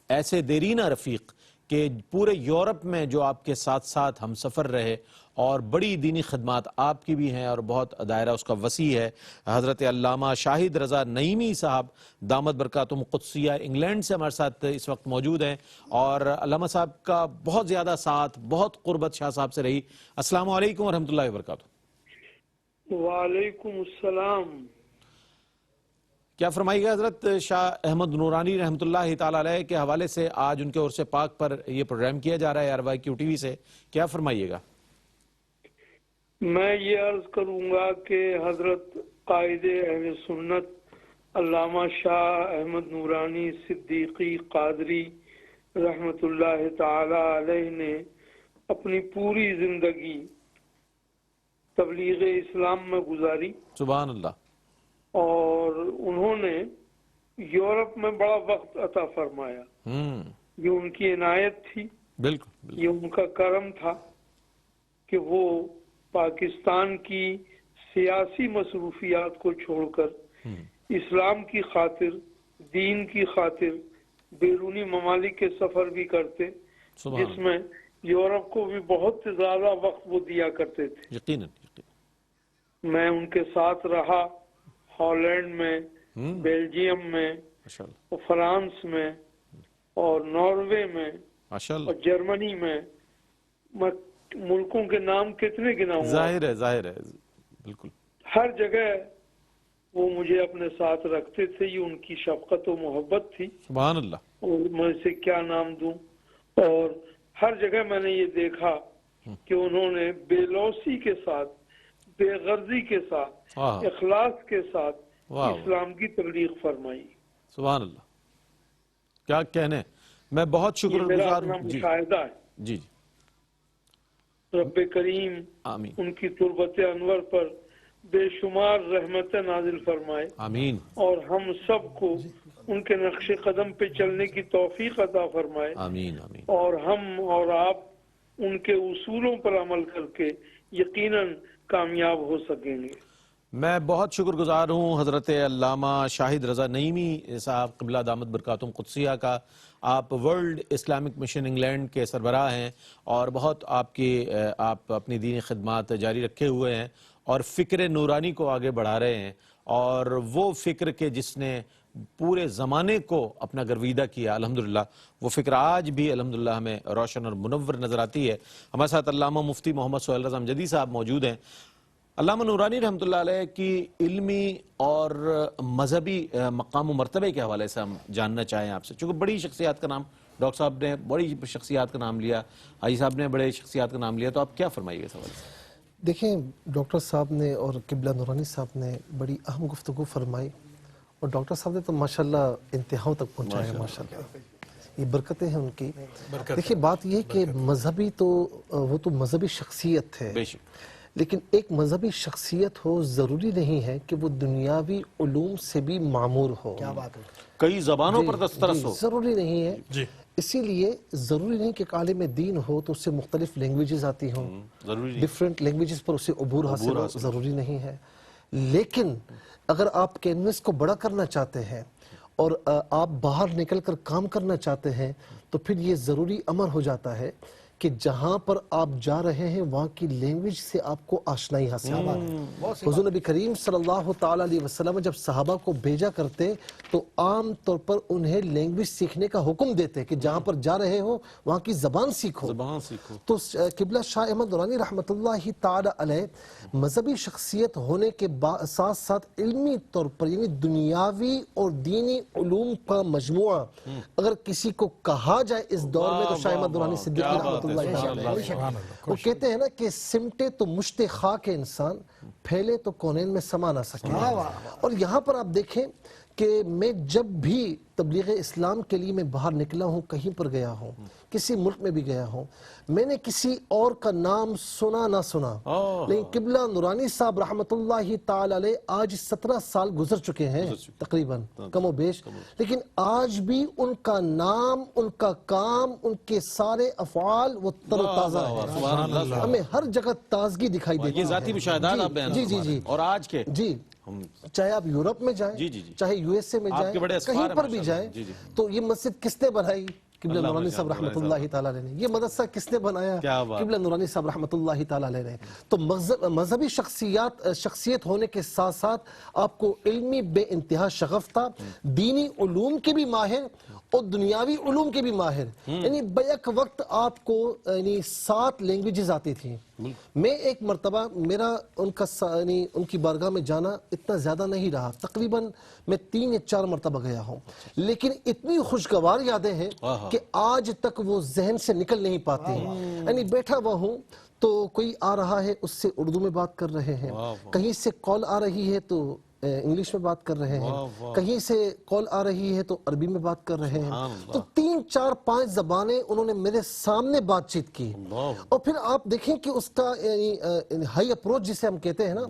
ایسے دیرینہ رفیق کہ پورے یورپ میں جو آپ کے ساتھ ساتھ ہم سفر رہے, اور بڑی دینی خدمات آپ کی بھی ہیں اور بہت دائرہ اس کا وسیع ہے, حضرت علامہ شاہد رضا نعیمی صاحب دامت برکاتہم قدسیہ انگلینڈ سے ہمارے ساتھ اس وقت موجود ہیں, اور علامہ صاحب کا بہت زیادہ ساتھ, بہت قربت شاہ صاحب سے رہی. السلام علیکم ورحمۃ اللہ وبرکاتہ. وعلیکم السلام. کیا فرمائیے گا حضرت شاہ احمد نورانی رحمۃ اللہ تعالیٰ علیہ کے حوالے سے آج ان کے عرس پاک پر یہ پروگرام کیا جا رہا ہے RYQ TV سے, کیا فرمائیے گا؟ میں یہ عرض کروں گا کہ حضرت قائد اہل سنت علامہ شاہ احمد نورانی صدیقی قادری رحمۃ اللہ تعالی علیہ نے اپنی پوری زندگی تبلیغ اسلام میں گزاری. سبحان اللہ. اور انہوں نے یورپ میں بڑا وقت عطا فرمایا. یہ ان کی عنایت تھی, بالکل یہ ان کا کرم تھا کہ وہ پاکستان کی سیاسی مصروفیات کو چھوڑ کر اسلام کی خاطر, دین کی خاطر بیرونی ممالک کے سفر بھی کرتے جس میں یورپ کو بھی بہت زیادہ وقت وہ دیا کرتے تھے. یقیناً میں ان کے ساتھ رہا ہالینڈ میں، بیلجیم میں، اور فرانس میں، اور ناروے میں، اور جرمنی میں. میں ملکوں کے نام کتنے گناؤں؟ ظاہر ہے بالکل. ہر جگہ وہ مجھے اپنے ساتھ رکھتے تھے. یہ ان کی شفقت و محبت تھی. سبحان اللہ. اور میں اسے کیا نام دوں. اور ہر جگہ میں نے یہ دیکھا کہ انہوں نے بے لوثی کے ساتھ، بے غرضی کے ساتھ، اخلاص کے ساتھ اسلام کی تبلیغ فرمائی. سبحان اللہ، کیا کہنے. میں بہت شکر گزار ہوں. مشاہدہ ہے. جی رب کریم آمین. ان کی تربت انور پر بے شمار رحمت نازل فرمائے. آمین. اور ہم سب کو ان کے نقش قدم پہ چلنے کی توفیق عطا فرمائے. آمین آمین. اور ہم اور آپ ان کے اصولوں پر عمل کر کے یقیناً کامیاب ہو سکیں گے. میں بہت شکر گزار ہوں حضرت علامہ شاہد رضا نعیمی صاحب قبلہ دامت برکاتہم قدسیہ کا. آپ ورلڈ اسلامک مشن انگلینڈ کے سربراہ ہیں اور بہت آپ اپنی دینی خدمات جاری رکھے ہوئے ہیں اور فکر نورانی کو آگے بڑھا رہے ہیں. اور وہ فکر کے جس نے پورے زمانے کو اپنا گرویدہ کیا، الحمدللہ وہ فکر آج بھی الحمدللہ ہمیں روشن اور منور نظر آتی ہے. ہمارے ساتھ علامہ مفتی محمد سہیل رضا امجدی صاحب موجود ہیں. علامہ نورانی رحمۃ اللہ علیہ کی علمی اور مذہبی مقام و مرتبے کے حوالے سے ہم جاننا چاہیں آپ سے، چونکہ بڑی شخصیات کا نام ڈاکٹر صاحب نے بڑی شخصیات کا نام لیا، حاجی صاحب نے بڑے شخصیات کا نام لیا، تو آپ کیا فرمائیے اس حوالے سے؟ دیکھیں، ڈاکٹر صاحب نے اور قبلہ نورانی صاحب نے بڑی اہم گفتگو فرمائی، اور ڈاکٹر صاحب نے تو ماشاءاللہ انتہاؤں تک پہنچایا. ماشاءاللہ یہ برکتیں ہیں ان کی. دیکھیں بات یہ کہ مذہبی تو وہ تو مذہبی شخصیت ہے، لیکن ایک مذہبی شخصیت ہو ضروری نہیں ہے کہ وہ دنیاوی علوم سے بھی معمور ہو. کیا بات ہے. کئی زبانوں پر دسترس ہو، ضروری نہیں ہے. اسی لیے ضروری نہیں کہ ایک عالم دین ہو تو اس سے مختلف لینگویجز آتی ہوں، ڈیفرنٹ لینگویجز پر اسے عبور حاصل ہو، ضروری نہیں ہے. لیکن اگر آپ کینوس کو بڑا کرنا چاہتے ہیں اور آپ باہر نکل کر کام کرنا چاہتے ہیں تو پھر یہ ضروری امر ہو جاتا ہے کہ جہاں پر آپ جا رہے ہیں وہاں کی لینگویج سے آپ کو آشنائی حاصل ہے. حضور نبی کریم صلی اللہ تعالی علیہ وسلم جب صحابہ کو بھیجا کرتے تو عام طور پر انہیں لینگویج سیکھنے کا حکم دیتے کہ جہاں پر جا رہے ہو وہاں کی زبان سیکھو. تو قبلہ شاہ احمد نورانی رحمۃ اللہ تعالی علیہ مذہبی شخصیت ہونے کے ساتھ ساتھ علمی طور پر یعنی دنیاوی اور دینی علوم کا مجموعہ اگر کسی کو کہا جائے اس دور میں تو شاہ احمد نورانی صدیقی رحمۃ وہ کہتے ہیں نا کہ سمٹے تو مشت خاک انسان، پھیلے تو کونین میں سما نہ سکے. اور یہاں پر آپ دیکھیں کہ میں جب بھی تبلیغ اسلام کے لیے میں باہر نکلا ہوں، کہیں پر گیا ہوں، کسی ملک میں بھی گیا ہوں، میں نے کسی اور کا نام سنا نہ سنا، لیکن قبلہ نورانی صاحب رحمۃ اللہ تعالی علیہ آج 17 سال گزر چکے ہیں تقریباً کم و بیش، لیکن آج بھی ان کا نام، ان کا کام، ان کے سارے افعال وہ تر و تازہ ہیں. ہمیں ہر جگہ تازگی دکھائی دیتی ہے. یہ ذاتی مشاہدات آپ بیان فرما رہے ہیں. اور آج کے چاہے آپ یورپ میں جائیں، چاہے یو ایس اے میں جائیں، کہیں پر بھی جائیں، تو یہ مسجد کس نے بنائی؟ قبلہ نورانی صاحب رحمۃ اللہ تعالیٰ علیہ نے. یہ مدرسہ کس نے بنایا؟ قبلہ نورانی صاحب رحمۃ اللہ تعالیٰ علیہ نے. تو مذہبی شخصیت ہونے کے ساتھ ساتھ آپ کو علمی بے انتہا شغف تھا، دینی علوم کے بھی ماہر اور دنیاوی علوم کے بھی ماہر. یعنی بیک وقت آپ کو 7 لینگویجز آتی تھیں. میں ایک مرتبہ میرا ان کی بارگاہ میں جانا اتنا زیادہ نہیں رہا، تقریباً میں 3 یا 4 مرتبہ گیا ہوں، لیکن اتنی خوشگوار یادیں ہیں کہ آج تک وہ ذہن سے نکل نہیں پاتی. یعنی بیٹھا ہوا ہوں تو کوئی آ رہا ہے، اس سے اردو میں بات کر رہے ہیں، کہیں سے کال آ رہی ہے تو انگلش میں بات کر رہے ہیں، کہیں سے کال آ رہی ہے تو عربی میں بات کر رہے ہیں. تو 3 4 5 زبانیں انہوں نے میرے سامنے بات چیت کی. اور پھر آپ دیکھیں کہ اس کا ہائی اپروچ جسے ہم کہتے ہیں نا،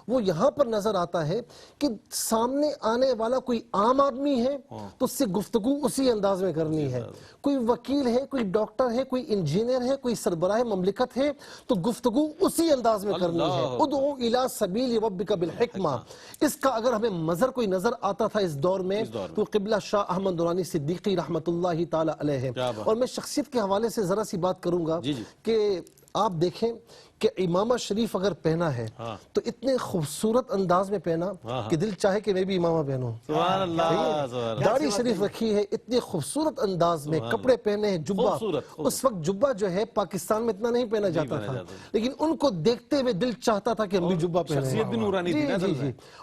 وہ یہاں پر نظر آتا ہے کہ سامنے آنے والا کوئی عام آدمی ہے تو اس سے گفتگو اسی انداز میں کرنی ہے، کوئی وکیل ہے، کوئی ڈاکٹر ہے، کوئی انجینئر ہے، کوئی سربراہ مملکت ہے تو گفتگو اسی انداز میں کرنی ہے۔ ادعو الی سبیل ربک بالحکمہ، اس کا اگر ہمیں مظہر کوئی نظر آتا تھا اس دور میں تو قبلہ شاہ احمد نورانی صدیقی رحمت اللہ تعالی علیہ۔ اور میں شخصیت کے حوالے سے ذرا سی بات کروں گا کہ آپ دیکھیں کہ امامہ شریف اگر پہنا ہے تو اتنے خوبصورت انداز میں پہنا کہ دل چاہے کہ میں بھی امامہ پہنوں۔ سبحان اللہ، داڑھی شریف رکھی ہے، اتنے خوبصورت انداز میں کپڑے پہنے ہیں، جبہ، اس وقت جبہ جو ہے پاکستان میں اتنا نہیں پہنا جاتا تھا، لیکن ان کو دیکھتے ہوئے دل چاہتا تھا کہ ہم بھی جبہ پہنیں۔ شخصیت بھی نورانی تھی نا،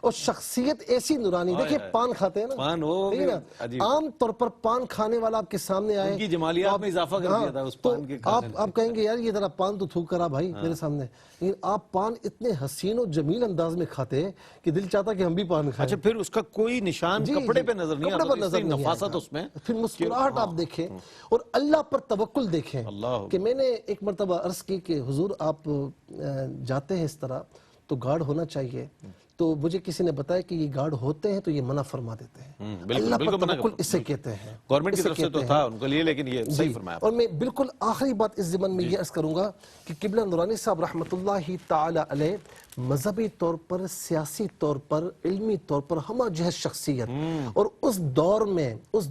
اور شخصیت ایسی نورانی، دیکھیں پان کھاتے ہیں نا، عام طور پر پان کھانے والا آپ کے سامنے آئے، ان کی جمالیات میں اضافہ کر دیا تھا اس پان کے کھانے نے۔ آپ کہیں گے یار یہ ذرا پان تو تھوک کرا بھائی میرے سامنے، لیکن آپ پان اتنے حسین و جمیل انداز میں کھاتے ہیں کہ دل چاہتا کہ ہم بھی پان کھائیں۔ اچھا، پھر اس کا کوئی نشان کپڑے پہ نظر نہیں آتا، اس کی نفاست اس میں، پھر مسکراہٹ آپ دیکھیں اور اللہ پر توکل دیکھیں کہ میں نے ایک مرتبہ عرض کی کہ حضور آپ جاتے ہیں اس طرح تو گارڈ ہونا چاہیے، تو مجھے کسی نے بتایا کہ یہ گارڈ ہوتے ہیں تو یہ منع فرما دیتے ہیں، اللہ پر توکل اسے کہتے ہیں، گورنمنٹ کی طرف سے تو تھا ان کے لیے، لیکن یہ صحیح فرمایا۔ اور میں بالکل آخری بات اس ضمن میں یہ عرض کروں گا کہ قبلہ نورانی صاحب رحمۃ اللہ تعالی علیہ مذہبی طور پر، سیاسی طور پر، علمی طور پر ہمہ جہت شخصیت، اور اس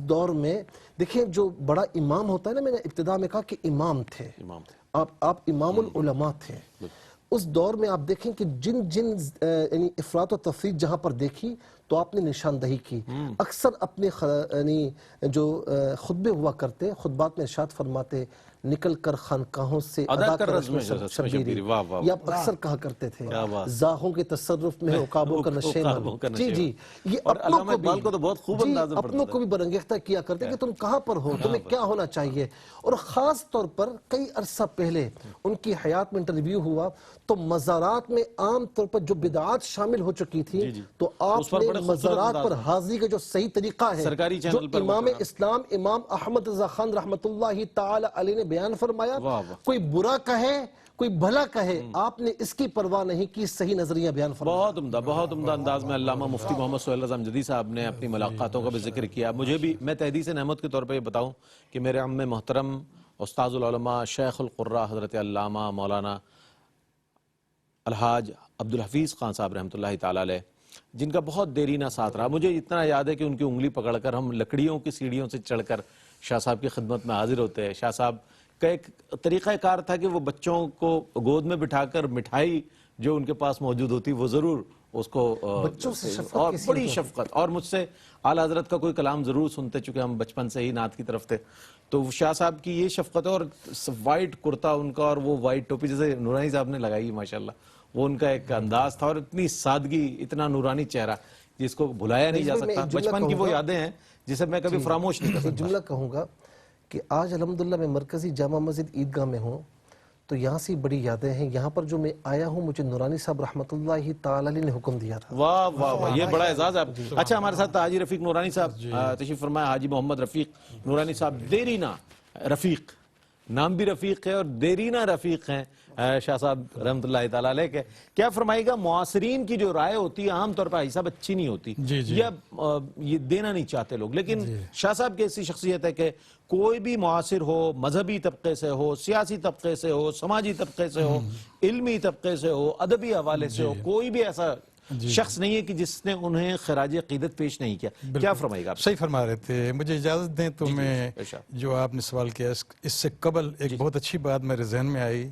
دور میں دیکھیں جو بڑا امام ہوتا ہے نا، میں نے ابتدا میں کہا کہ امام تھے، آپ امام العلماء تھے۔ اس دور میں آپ دیکھیں کہ جن یعنی افراط و تفریط جہاں پر دیکھی تو آپ نے نشاندہی کی۔ اکثر اپنے یعنی جو خطبے ہوا کرتے، خطبات میں ارشاد فرماتے نکل کر خانقاہوں سے ادا کر رسم شبیری، یہ آپ اکثر کہا کرتے تھے، زاہوں کے تصرف میں عقابوں کا نشیمن۔ جی یہ اپنوں کو بھی برانگیختہ کیا کرتے کہ تم کہاں پر ہو، تمہیں کیا ہونا چاہیے۔ اور خاص طور پر کئی عرصہ پہلے ان کی حیات میں انٹرویو ہوا تو مزارات میں عام طور پر جو بدعات شامل ہو چکی تھی تو آپ نے مزارات پر حاضری کا جو صحیح طریقہ ہے جو امام اسلام امام احمد رضا خان رحمت اللہ تعالی علیہ نے بیان فرمایا، کوئی برا کہے کوئی بھلا کہے، آپ نے اس کی پرواہ نہیں کی، صحیح نظریہ بیان فرمایا۔ بہت عمدہ انداز میں علامہ مفتی محمد سہیل رضا امجدی صاحب نے اپنی ملاقاتوں کا بھی ذکر کیا۔ مجھے بھی، میں تحدیث نعمت کے طور پر یہ بتاؤں کہ میرے عم محترم استاذ العلماء شیخ القراء حضرت علامہ مولانا الحاج عبدالحفیظ خان صاحب رحمۃ اللہ تعالی علیہ، جن کا بہت دیرینہ ساتھ رہا، مجھے اتنا یاد ہے کہ ان کی انگلی پکڑ کر ہم لکڑیوں کی سیڑھیوں سے چڑھ کر شاہ صاحب کی خدمت میں حاضر ہوتے ہیں۔ شاہ صاحب کا ایک طریقہ کار تھا کہ وہ بچوں کو گود میں بٹھا کر مٹھائی جو ان کے پاس موجود ہوتی وہ ضرور اس کو، بچوں سے شفقت، اور بڑی شفقت، اور مجھ سے اعلیٰ حضرت کا کوئی کلام ضرور سنتے، چونکہ ہم بچپن سے ہی نعت کی طرف تھے، تو شاہ صاحب کی یہ شفقت ہے، اور وائٹ کرتا ان کا اور وہ وائٹ ٹوپی جیسے نورانی صاحب نے لگائی ماشاءاللہ، وہ ان کا ایک انداز تھا، اور اتنی سادگی، اتنا نورانی چہرہ جس کو بھلایا نہیں جا سکتا۔ بچپن کی وہ یادیں ہیں جسے میں کبھی فراموش نہیں کر سکتا۔ ایک جملہ کہوں گا کہ آج الحمدللہ میں مرکزی جامع مسجد عیدگاہ میں ہوں تو یہاں سے بڑی یادیں ہیں، یہاں پر جو میں آیا ہوں مجھے نورانی صاحب رحمۃ اللہ تعالی علیہ نے حکم دیا تھا۔ واہ واہ واہ، یہ بڑا اعزاز ہے۔ اچھا، ہمارے ساتھ حاجی رفیق نورانی صاحب تشریف فرمائے، حاجی محمد رفیق نورانی صاحب، دیرینہ رفیق، نام بھی رفیق ہے اور دیرینہ رفیق ہیں شاہ صاحب رحمۃ اللہ تعالیٰ علیہ کے۔ کیا فرمائے گا، معاصرین کی جو رائے ہوتی ہے عام طور پر حساب اچھی نہیں ہوتی، یا یہ دینا نہیں چاہتے لوگ، لیکن شاہ صاحب کی ایسی شخصیت ہے کہ کوئی بھی معاصر ہو، مذہبی طبقے سے ہو، سیاسی طبقے سے ہو، سماجی طبقے سے ہو، علمی طبقے سے ہو، ادبی حوالے سے ہو، کوئی بھی ایسا شخص نہیں ہے کہ جس نے انہیں خراج عقیدت پیش نہیں کیا۔ کیا فرمائے گا آپ؟ صحیح فرما رہے تھے، مجھے اجازت دیں تو میں جو آپ نے سوال کیا اس سے قبل ایک بہت اچھی بات میرے ذہن میں آئی،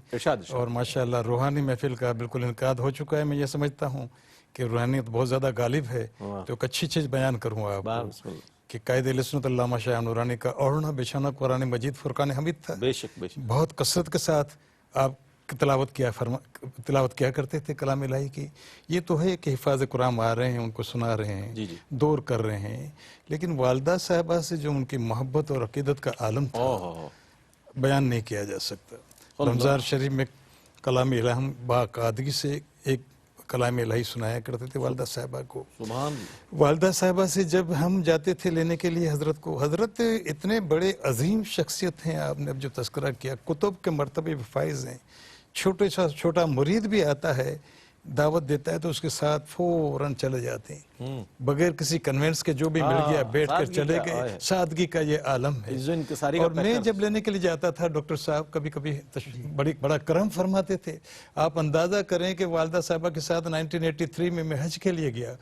اور ماشاءاللہ روحانی محفل کا بالکل انعقاد ہو چکا ہے۔ میں یہ سمجھتا ہوں کہ روحانیت بہت زیادہ غالب ہے، تو ایک اچھی چیز بیان کروں آپ کو کہ قائد اہل سنت علامہ شاہ نورانی کا اوڑھنا بچھانا قرآن مجید فرقان حمید تھا۔ بے شک بہت کثرت کے ساتھ آپ تلاوت کیا کرتے تھے کلام الہی کی۔ یہ تو ہے کہ حفاظ قرآن آ رہے ہیں، ان کو سنا رہے ہیں، دور کر رہے ہیں، لیکن والدہ صاحبہ سے جو ان کی محبت اور عقیدت کا عالم تھا بیان نہیں کیا جا سکتا۔ رمضان شریف میں کلام الہی ہم باقاعدگی سے ایک کلام الہی سنایا کرتے تھے والدہ صاحبہ کو۔ والدہ صاحبہ سے جب ہم جاتے تھے لینے کے لیے حضرت کو، حضرت اتنے بڑے عظیم شخصیت ہیں، آپ نے اب جو تذکرہ کیا، کتب کے مرتبے فائز ہیں، چھوٹا مرید بھی آتا ہے دعوت دیتا ہے تو اس کے ساتھ فوراً چلے جاتے ہیں بغیر کسی کنوینس کے، جو بھی مل گیا بیٹھ کر چلے گئے. سادگی کا یہ عالم ہے. اور میں جب لینے کے لیے جاتا تھا ڈاکٹر صاحب کبھی کبھی بڑا کرم فرماتے تھے. آپ اندازہ کریں کہ والدہ صاحبہ کے ساتھ 1983 میں حج کے لیے گیا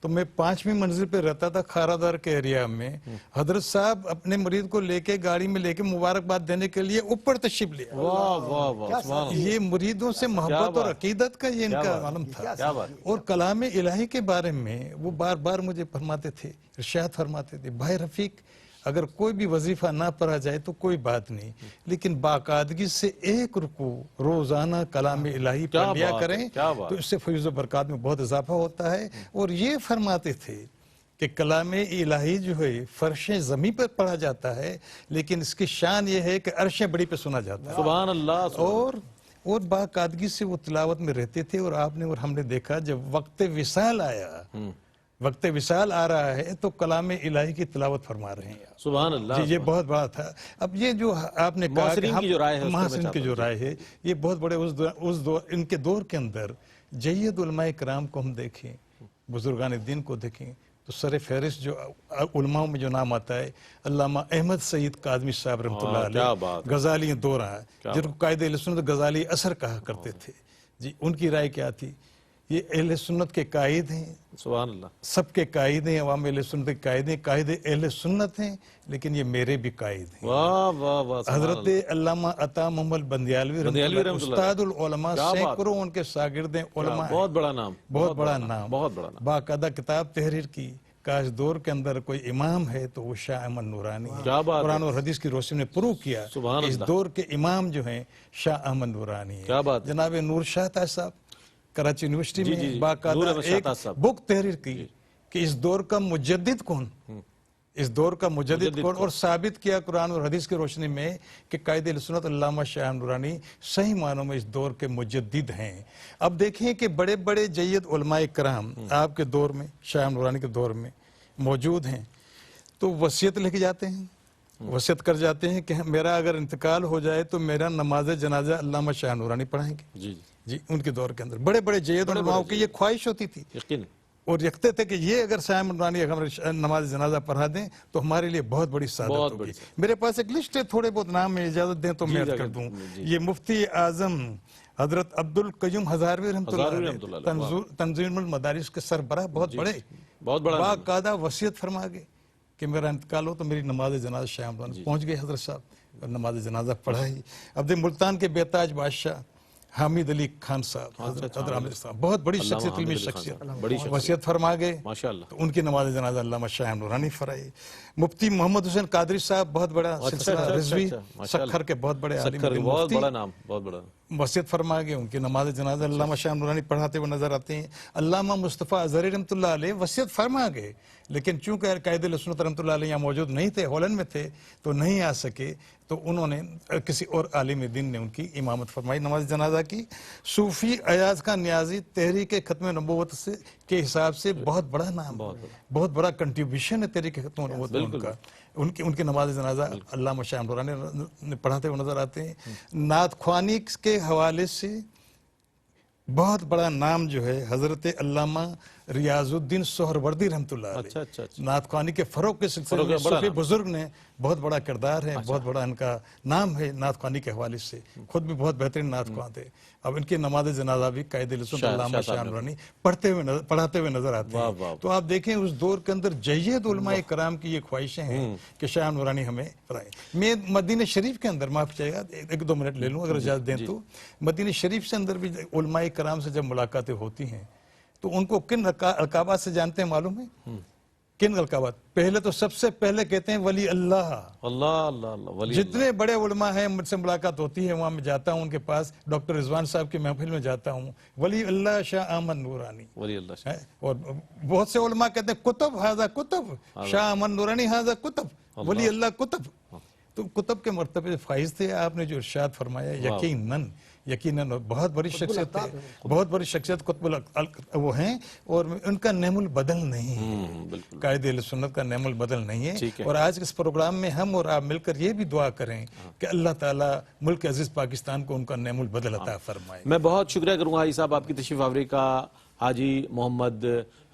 تو میں 5ویں منزل پہ رہتا تھا خارادار کے ایریا میں. حضرت صاحب اپنے مریض کو لے کے گاڑی میں لے کے مبارکباد دینے کے لیے اوپر تشریف لیا. یہ مریدوں سے محبت اور عقیدت کا یہ ان کا عالم تھا. اور کلام الہی کے بارے میں وہ بار بار مجھے فرماتے تھے، ارشاد فرماتے تھے، بھائی رفیق اگر کوئی بھی وظیفہ نہ پڑھا جائے تو کوئی بات نہیں، لیکن باقاعدگی سے ایک رکوع روزانہ کلام الہی پڑھ لیا کریں تو اس سے فیض و برکات میں بہت اضافہ ہوتا ہے. اور یہ فرماتے تھے کہ کلام الہی جو ہے فرش زمین پر پڑھا جاتا ہے، لیکن اس کی شان یہ ہے کہ عرش بڑی پہ سنا جاتا ہے. سبحان اللہ. اور باقاعدگی سے وہ تلاوت میں رہتے تھے. اور آپ نے اور ہم نے دیکھا جب وقت وصال آیا، وقت وصال آ رہا ہے تو کلام الہی کی تلاوت فرما رہے ہیں. سبحان اللہ. یہ بہت بڑا تھا. اب یہ جو آپ نے کہا کہ محسن کی جو رائے ہے یہ بہت بڑے ان کے دور کے اندر جید علماء کرام کو ہم دیکھیں، بزرگان دین کو دیکھیں تو سر فہرست جو علماء میں جو نام آتا ہے علامہ احمد سعید کاظمی صاحب رحمۃ اللہ علیہ، غزالی دورہ جن کو قائد اہل سنت غزالی اثر کہا کرتے تھے. جی ان کی رائے کیا تھی؟ یہ اہل سنت کے قائد ہیں، سبحان اللہ، سب کے قائد ہیں، عوام اہل سنت کے قائد ہیں، قائد اہل سنت ہیں، لیکن یہ میرے بھی قائد ہیں. واہ واہ واہ. حضرت علامہ عطا محمد بندیالوی رحمۃ اللہ استاد العلماء، سینکڑوں ان کے شاگرد علماء، بہت بڑا نام، بہت بڑا نام، بہت بڑا نام. باقاعدہ کتاب تحریر کی. کاش دور کے اندر کوئی امام ہے تو وہ شاہ احمد نورانی ہے. قرآن اور حدیث کی روشنی نے پروو کیا اس دور کے امام جو ہیں شاہ احمد نورانی ہے. جناب نور شاہ صاحب کراچی یونیورسٹی میں باقاعدہ ایک بک تحریر کی کہ اس دور کا مجدد کون، اس دور کا مجدد کون، اور ثابت کیا قرآن اور حدیث کی روشنی میں کہ قائد اہل سنت علامہ شاہ نورانی صحیح معنوں میں اس دور کے مجدد ہیں. اب دیکھیں کہ بڑے بڑے جید علماء کرام آپ کے دور میں، شاہ نورانی کے دور میں موجود ہیں تو وصیت لکھ جاتے ہیں، وصیت کر جاتے ہیں کہ میرا اگر انتقال ہو جائے تو میرا نماز جنازہ علامہ شاہ نورانی پڑھائیں گے. جی ان کے دور کے اندر بڑے بڑے جید علماء کی یہ خواہش ہوتی تھی اور یقتے تھے کہ یہ اگر شاہ نورانی نماز جنازہ پڑھا دیں تو ہمارے لیے بہت بڑی سعادت ہوگی. میرے پاس ایک لسٹ ہے، تھوڑے بہت نام میں اجازت دیں تو میں عرض کر دوں. یہ مفتی اعظم حضرت عبد القیوم ہزاروی رحمۃ اللہ علیہ، تنظیم المدارس کے سربراہ، بہت بڑے، باقاعدہ وصیت فرما گئے کہ میرا انتقال ہو تو میری نماز جنازہ شاہ نورانی. پہنچ گئے حضرت صاحب اور نماز جنازہ پڑھائی. اب ملتان کے بیتاج بادشاہ حامد علی خان صاحب، حضرت حامد صاحب بہت بڑی شخصیت، علمی شخصیت، وصیت فرما گئے تو ان کی نماز جنازہ علامہ شاہ نورانی فرائی. مفتی محمد حسین قادری صاحب بہت بڑا سلسلہ رضوی سکھر کے بہت بڑے عالم، بہت بڑا نام، بہت بڑا وصیت فرما گئے، ان کی نماز جنازہ علامہ شاہ نورانی پڑھاتے ہوئے نظر آتے ہیں. علامہ مصطفیٰ اظہری رحمۃ اللہ علیہ وصیت فرما گئے، لیکن چونکہ قائد اہل سنت رحمۃ اللہ علیہ یہاں موجود نہیں تھے، ہالینڈ میں تھے تو نہیں آ سکے، تو انہوں نے کسی اور عالم دین نے ان کی امامت فرمائی نماز جنازہ کی. صوفی ایاز خان نیازی تحریک ختم نبوت سے کے حساب سے بہت بڑا نام، بہت بڑا کنٹریبیوشن ہے تحریک ختم نبوت ان کا. ان کی نماز جنازہ علامہ شاہ نورانی پڑھاتے ہوئے نظر آتے ہیں. نعت خوانی کے حوالے سے بہت بڑا نام جو ہے حضرت علامہ ریاض الدین سہروردی رحمۃ اللہ علیہ. نعت خوانی کے فروغ کے سلسلے میں صوفی بزرگ نے بہت بڑا کردار ہے، بہت بڑا ان کا نام ہے نعت خوانی کے حوالے سے. خود بھی بہت بہترین نعت خواں تھے. اب ان کی نماز جنازہ بھی قائد اہل سنت علامہ شاہ نورانی پڑھاتے ہوئے نظر آتے ہیں. تو آپ دیکھیں اس دور کے اندر جید علماء کرام کی یہ خواہشیں ہیں کہ شاہ نورانی ہمیں پڑھائیں. میں مدینہ شریف کے اندر، معاف کیجیے گا ایک دو منٹ لے لوں اگر اجازت دیں تو، مدینہ شریف سے اندر بھی علماء کرام سے جب ملاقاتیں ہوتی ہیں تو ان کو کن القابات سے جانتے ہیں معلوم ہے؟ کن القابات؟ پہلے تو سب سے پہلے کہتے ہیں ولی اللہ. اللہ اللہ اللہ. جتنے بڑے علماء ہیں مجھ سے ملاقات ہوتی ہے، وہاں میں جاتا ہوں ان کے پاس، ڈاکٹر رضوان صاحب کی محفل میں جاتا ہوں، ولی اللہ شاہ احمد نورانی. ولی اللہ. اور بہت سے علماء کہتے ہیں کتب، ہاذا کتب، شاہ احمد نورانی ہاذا کتب، ولی اللہ کتب. تو کتب کے مرتبے فائز تھے. آپ نے جو ارشاد فرمایا یقیناً بہت بڑی شخصیت ہے, بہت بڑی شخصیت قطب وہ ہیں, اور ان کا نعم البدل نہیں ہے, قائد اہل سنت کا نعم البدل نہیں ہے. اور آج کے اس پروگرام میں ہم اور آپ مل کر یہ بھی دعا کریں کہ اللہ تعالیٰ ملک عزیز پاکستان کو ان کا نعم البدل عطا فرمائے. میں بہت شکریہ کروں گا حاجی صاحب آپ کی تشریف آوری کا. حاجی محمد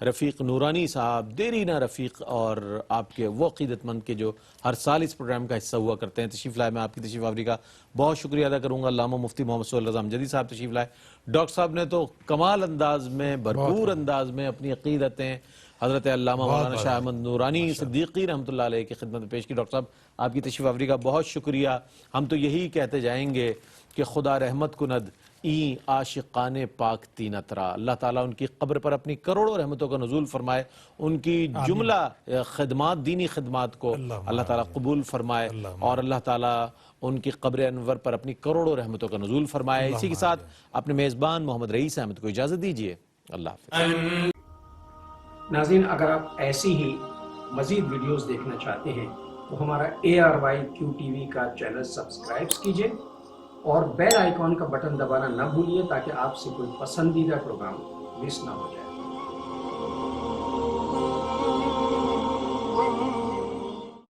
رفیق نورانی صاحب, دیرینہ رفیق, اور آپ کے وہ عقیدت مند کے جو ہر سال اس پروگرام کا حصہ ہوا کرتے ہیں, تشریف لائے. میں آپ کی تشریف آوری کا بہت شکریہ ادا کروں گا. علامہ مفتی محمد سہیل رضا امجدی صاحب تشریف لائے. ڈاکٹر صاحب نے تو کمال انداز میں, بھرپور انداز میں اپنی عقیدتیں حضرت علامہ مولانا شاہ احمد نورانی صدیقی رحمۃ اللہ علیہ کی خدمت میں پیش کی. ڈاکٹر صاحب آپ کی تشریف آوری کا بہت شکریہ. ہم تو یہی کہتے جائیں گے کہ خدا رحمت کند این عاشقان پاک تین اترا. اللہ تعالیٰ ان کی قبر پر اپنی کروڑوں رحمتوں کا نزول فرمائے, ان کی جملہ خدمات, دینی خدمات کو اللہ تعالیٰ قبول فرمائے, اور اللہ تعالیٰ ان کی قبر انور پر اپنی کروڑوں رحمتوں کا نزول فرمائے. اسی کے ساتھ اپنے میزبان محمد رئیس احمد کو اجازت دیجیے. اللہ حافظ. ناظرین, اگر آپ ایسی ہی مزید ویڈیوز دیکھنا چاہتے ہیں تو ہمارا ARYQTV کا چینل سبسکرائب کیجئے اور بیل آئیکن کا بٹن دبانا نہ بھولیے تاکہ آپ سے کوئی پسندیدہ پروگرام مس نہ ہو جائے.